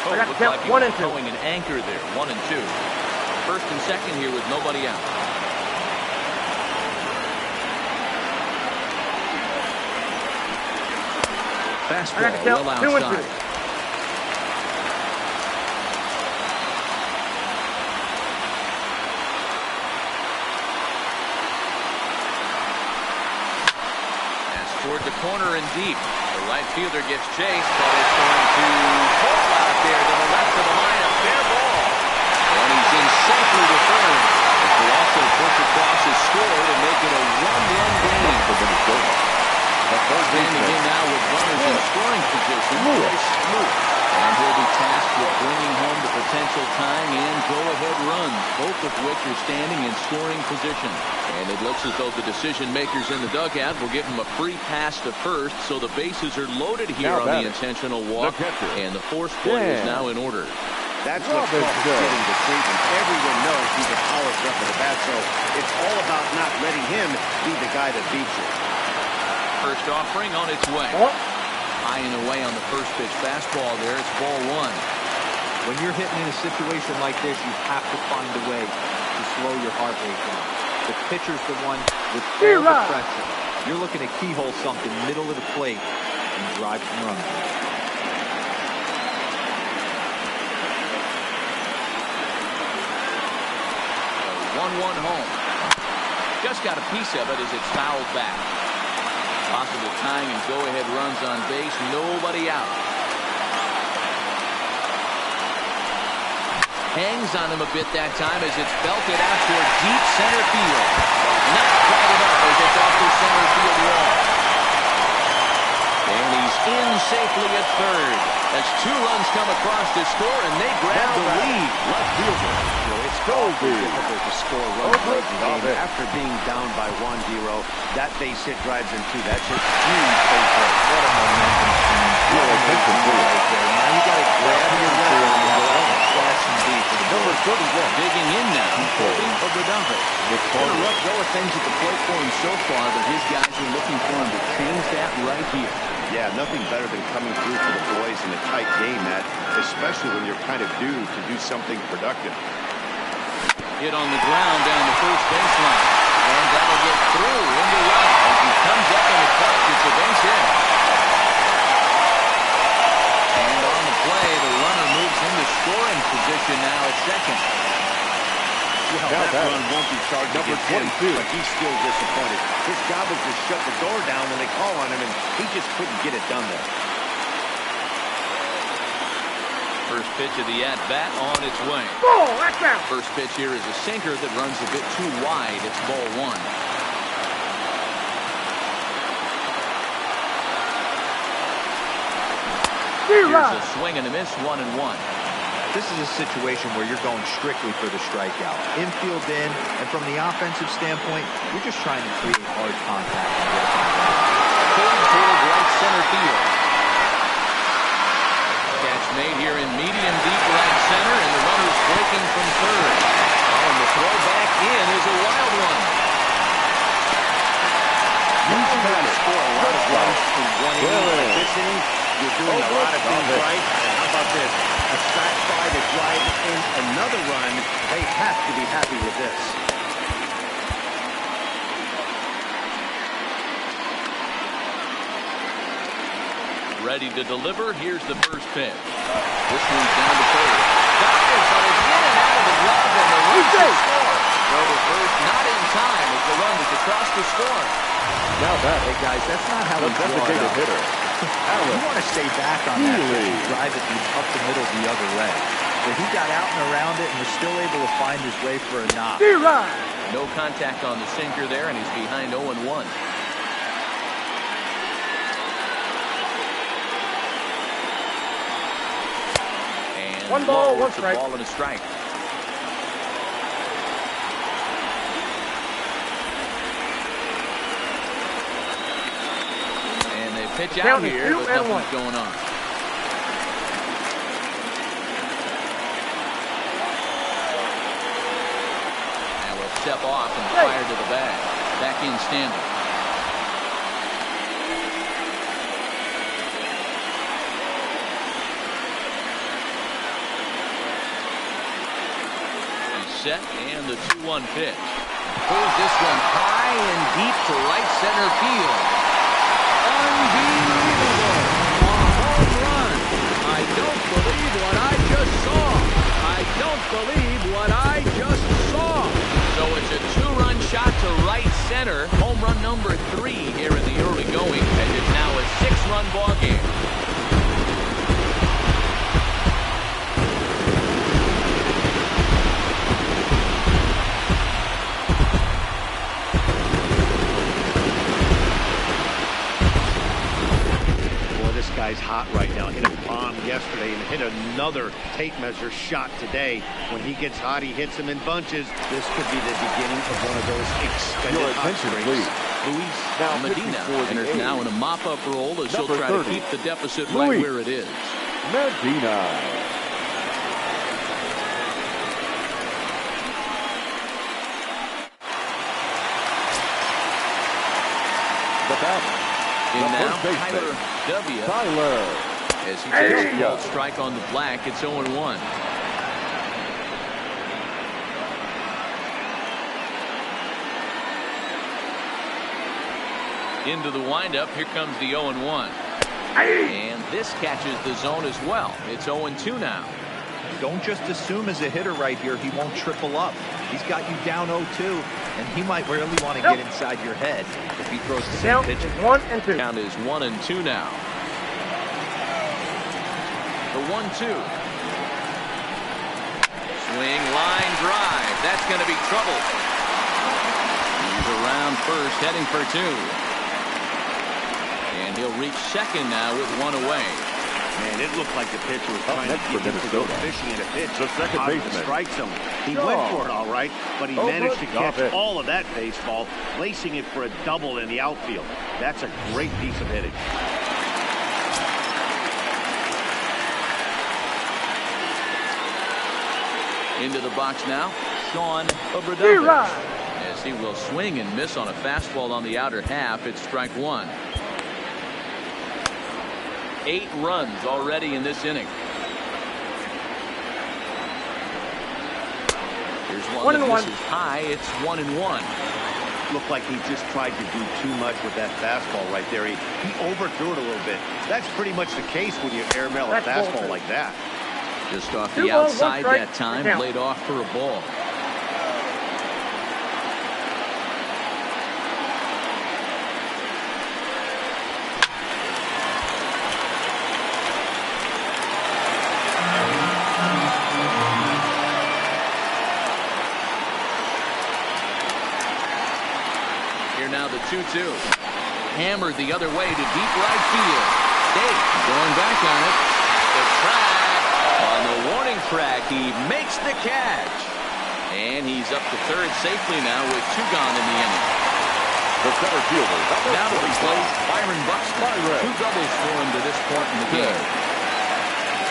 Oh, I got looks to count like he 1 was and 2. throwing an anchor there. 1 and 2. First and second here with nobody out. Fastball well outside. 2 and 2. Toward the corner and deep. The right fielder gets chased, but it's going to fall out there to the left of the line. A fair ball. And he's in safely to third. It will also put gets across his score to make it a 1-run game. Standing in now with runners in scoring position. And he'll be tasked with bringing home the potential tying and go-ahead runs, both of which are standing in scoring position. And it looks as though the decision makers in the dugout will give him a free pass to first, so the bases are loaded here on the intentional walk, and the force play is now in order. That's what's called getting the treatment. Everyone knows he's a power threat for the bat, so it's all about not letting him be the guy that beats you. First offering on its way. High and away on the first pitch fastball there. It's ball one. When you're hitting in a situation like this, you have to find a way to slow your heart rate down. The pitcher's the one with all the pressure. You're looking to keyhole something middle of the plate and drive some runs. 1-1 home. Just got a piece of it as it's fouled back. Possible tying and go-ahead runs on base. Nobody out. Hangs on him a bit that time as it's belted out toward deep center field. Not quite enough as it's off the center field wall. And he's in safely at third as 2 runs come across to score, and they grab the lead. Left fielder. It's so difficult to score runs late in the game. After being down by 1-0, that base hit drives in 2. That's a huge base hit. What a momentum swing. Now you got to grab your level and go out and slash some deep. Number 31 digging in now. It's been a rough go of things at the plate for him so far, but his guys are looking for him to change that right here. Yeah, nothing better than coming through for the boys in a tight game, Matt, especially when you're kind of due to do something productive. Hit on the ground down the first baseline. And that'll get through into right as he comes up in a clutch. It's a base hit. And on the play, the runner moves into scoring position now at second. That run won't be charged number 22, but he's still disappointed. His job was to shut the door down when they call on him, and he just couldn't get it done there. First pitch of the at-bat on its way. First pitch here is a sinker that runs a bit too wide. It's ball one. Here's a swing and a miss, 1-1. This is a situation where you're going strictly for the strikeout. Infield in, and from the offensive standpoint, you're just trying to create hard contact. Pulled toward right center field. Catch made here in medium deep right center, and the runner's breaking from third. Oh, and the throw back in is a wild one. You can score a lot of runs in one inning like this inning. You're doing a lot of things right. And how about this? A sac fly to drive in another run. They have to be happy with this. Ready to deliver. Here's the first pitch. This one's down to third. Got it, but it's in and out of the glove, and the run to score. Throw to first, not in time as the run is across the score. Now that, hey guys, that's not how we designated hitter. You want to stay back on that and drive it up the middle the other way. But he got out and around it and was still able to find his way for a knock. No contact on the sinker there, and he's behind 0-1. And 1 ball, 1 strike. Ball and a strike. Pitch out here, but nothing's going on. And will step off and fire to the bag. Back in Stanley. He's set, and the 2-1 pitch. Pulls this one high and deep to right center field. Unbelievable. A home run. I don't believe what I just saw. I don't believe what I just saw. So it's a 2-run shot to right center. Home run number 3 here in the early going, and it's now a 6-run ball game. guy's hot right now. Hit a bomb yesterday and hit another tape measure shot today. When he gets hot, he hits them in bunches. This could be the beginning of one of those extended Your hot attention, streaks. please. Luis Now Medina enters now in a mop-up role as she'll Number try 30, to keep the deficit Luis right where it is. Medina. The batter. In The now, first baseman, Tyler W. As he takes a ball strike on the black, it's 0-1. Into the windup, here comes the 0-1. And this catches the zone as well. It's 0-2 now. Don't just assume as a hitter right here he won't triple up. He's got you down 0-2, and he might really want to get inside your head if he throws the same pitch. 1 and 2. Count is 1-2 now. The 1-2. Swing, line drive. That's going to be trouble. He's around first, heading for 2. And he'll reach second now with 1 away. Man, it looked like the pitcher was trying to get him to go fishing at a pitch. The second baseman strikes him. He went for it all right, but he managed to catch all of that baseball, placing it for a double in the outfield. That's a great piece of hitting. Into the box now, Sean Obradovich. As he will swing and miss on a fastball on the outer half, it's strike 1. 8 runs already in this inning. Here's one that misses high. It's 1-1. Looked like he just tried to do too much with that fastball right there. He overthrew it a little bit. That's pretty much the case when you airmail a fastball like that. Just off the outside that time, laid off for a ball. Here now the 2-2. Hammered the other way to deep right field. Dave going back on it. The track. On the warning track, he makes the catch. And he's up to third safely now with 2 gone in the inning. The center fielder. Now to replace Byron Buxton. 2 doubles for him to this point in the game.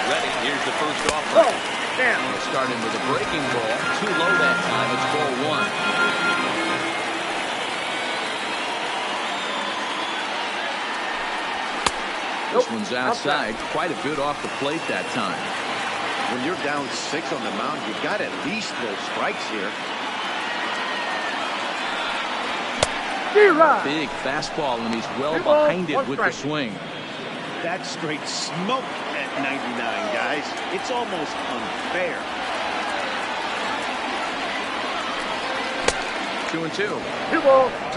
Ready, here's the first offer. Starting with a breaking ball. Too low that time. It's ball 1. This one's outside. Quite a bit off the plate that time. When you're down 6 on the mound, you've got at least those strikes here. Big fastball, and he's well behind it with the swing. That's straight smoke at 99, guys. It's almost unfair. 2-2.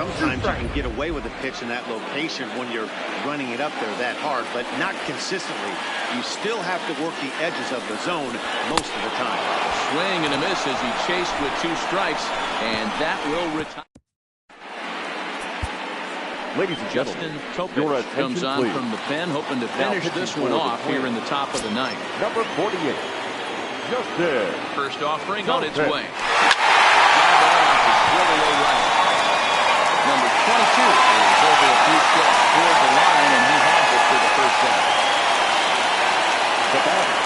Sometimes you can get away with a pitch in that location when you're running it up there that hard, but not consistently. You still have to work the edges of the zone most of the time. Swing and a miss as he chased with 2 strikes, and that will retire. Ladies and gentlemen, Justin Topich comes on from the pen, hoping to finish this one off here in the top of the ninth. Number 48, Justin. First offering on its Topich. way. Number 22 is over a few steps toward the line, and he has it for the first out. The batter.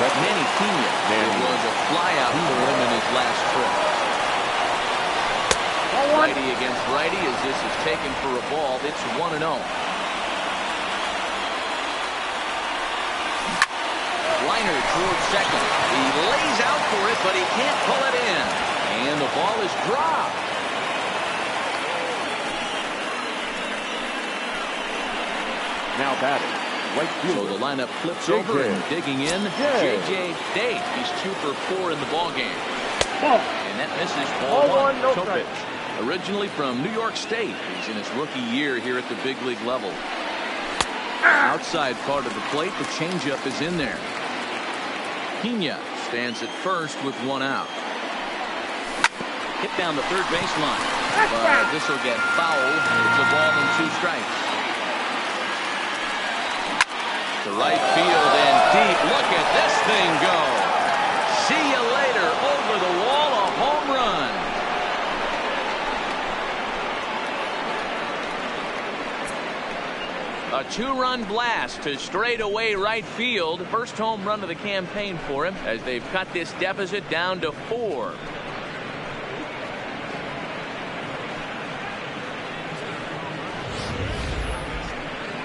Like Manny Pena, it was a flyout for him in his last trip. Righty against righty as this is taken for a ball. It's 1-0. Liner towards second. He lays out for it, but he can't pull it in. And the ball is dropped. Now batting. Right field. So the lineup flips over and digging in. J.J. Dave. He's 2 for 4 in the ball game. And that misses ball 1. Topich, originally from New York State. He's in his rookie year here at the big league level. Outside part of the plate, the changeup is in there. Pena stands at first with 1 out. Hit down the third baseline. But this will get fouled. It's a ball and 2 strikes. To right field and deep. Look at this thing go. See you later. Over the wall, a home run. A two-run blast to straightaway right field. First home run of the campaign for him as they've cut this deficit down to 4.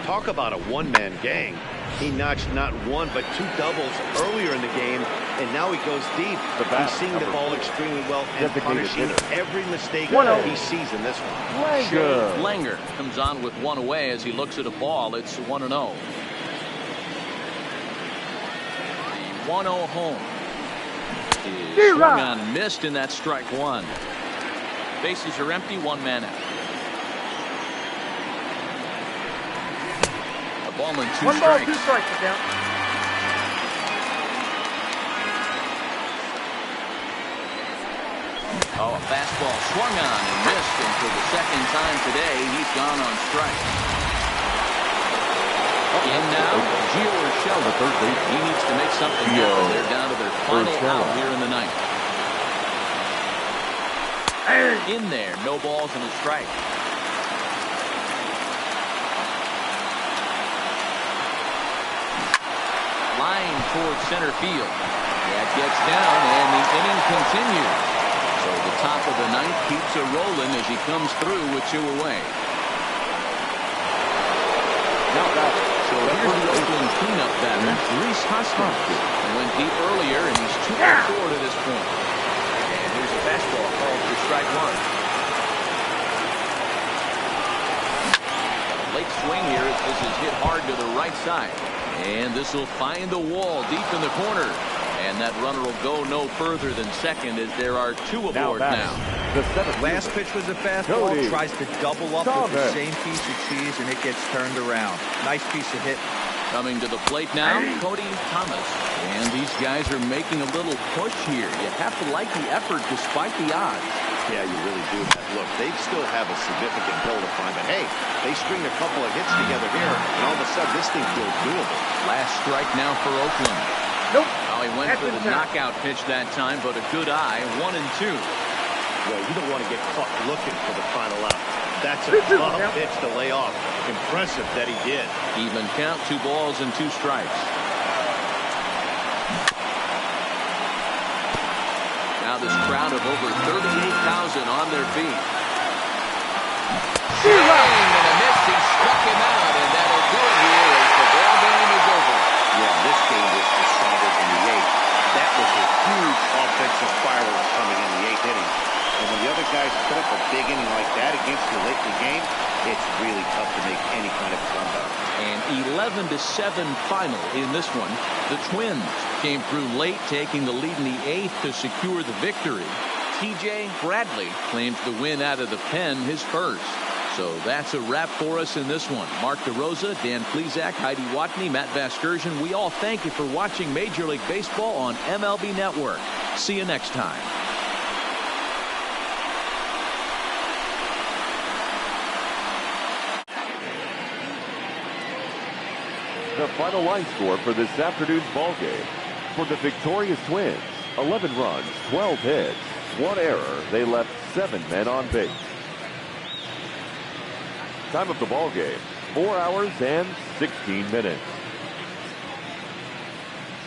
Talk about a one-man gang. He notched not one but 2 doubles earlier in the game, and now he goes deep. He's seeing the ball extremely well and punishing every mistake he sees in this one. Langer comes on with 1 away as he looks at a ball. It's 1-0. The 1-0 home is swung on, missed, and that's strike 1. Bases are empty, 1 man out. Ball and 2 strikes. 1 ball, 2 strikes. Down. Oh, a fastball swung on and missed, and for the second time today, he's gone on strike. In now, Gio Urshela. He needs to make something happen. They're down to their final out here in the ninth. In there, no balls and a strike. Line towards center field. That gets down, and the inning continues. So the top of the ninth keeps it rolling as he comes through with 2 away. Now so here's the Oakland cleanup batter, Rhys Hoskins. He went deep earlier, and he's 2 for 4 to this point. And here's a fastball called for strike 1. Late swing here as this is hit hard to the right side. And this will find the wall deep in the corner. And that runner will go no further than second as there are 2 aboard now. Last pitch was a fastball. Tries to double up with the same piece of cheese, and it gets turned around. Nice piece of hit. Coming to the plate now, Cody Thomas. And these guys are making a little push here. You have to like the effort despite the odds. Yeah, you really do. Look, they still have a significant hill to climb, but hey, they string a couple of hits together here, and all of a sudden this thing feels doable. Last strike now for Oakland. Nope. Well, he went for the knockout pitch that time, but a good eye, 1-2. Well, you don't want to get caught looking for the final out. That's a tough pitch to lay off. Impressive that he did. Even count, 2 balls and 2 strikes. Now this crowd of over 38,000 on their feet. Swing and a miss. He struck him out, and that'll do it here as the ball game is over. Yeah, this game was decided in the 8th. That was a huge offensive fireworks coming in the 8th inning. And when the other guys put up a big inning like that against you late in the game, it's really tough to make any kind of comeback. An 11-7 final in this one. The Twins came through late, taking the lead in the 8th to secure the victory. TJ Bradley claims the win out of the pen, his first. So that's a wrap for us in this one. Mark DeRosa, Dan Plesac, Heidi Watney, Matt Vasgersian. We all thank you for watching Major League Baseball on MLB Network. See you next time. The final line score for this afternoon's ball game. For the victorious Twins, 11 runs, 12 hits, 1 error. They left 7 men on base. Time of the ball game, 4 hours and 16 minutes.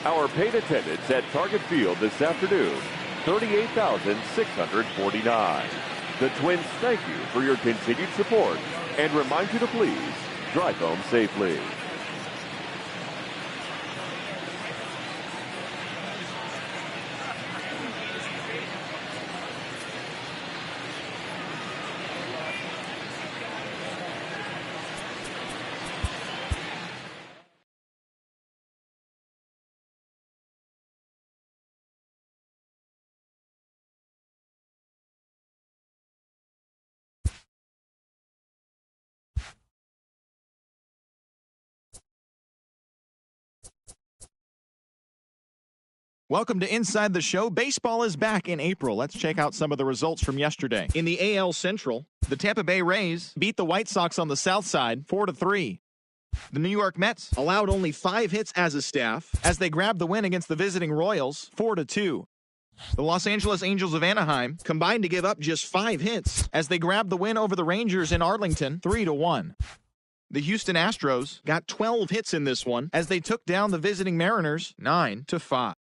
Our paid attendance at Target Field this afternoon, 38,649. The Twins thank you for your continued support and remind you to please drive home safely. Welcome to Inside the Show. Baseball is back in April. Let's check out some of the results from yesterday. In the AL Central, the Tampa Bay Rays beat the White Sox on the south side 4-3. The New York Mets allowed only 5 hits as a staff as they grabbed the win against the visiting Royals 4-2. The Los Angeles Angels of Anaheim combined to give up just 5 hits as they grabbed the win over the Rangers in Arlington 3-1. The Houston Astros got 12 hits in this one as they took down the visiting Mariners 9-5.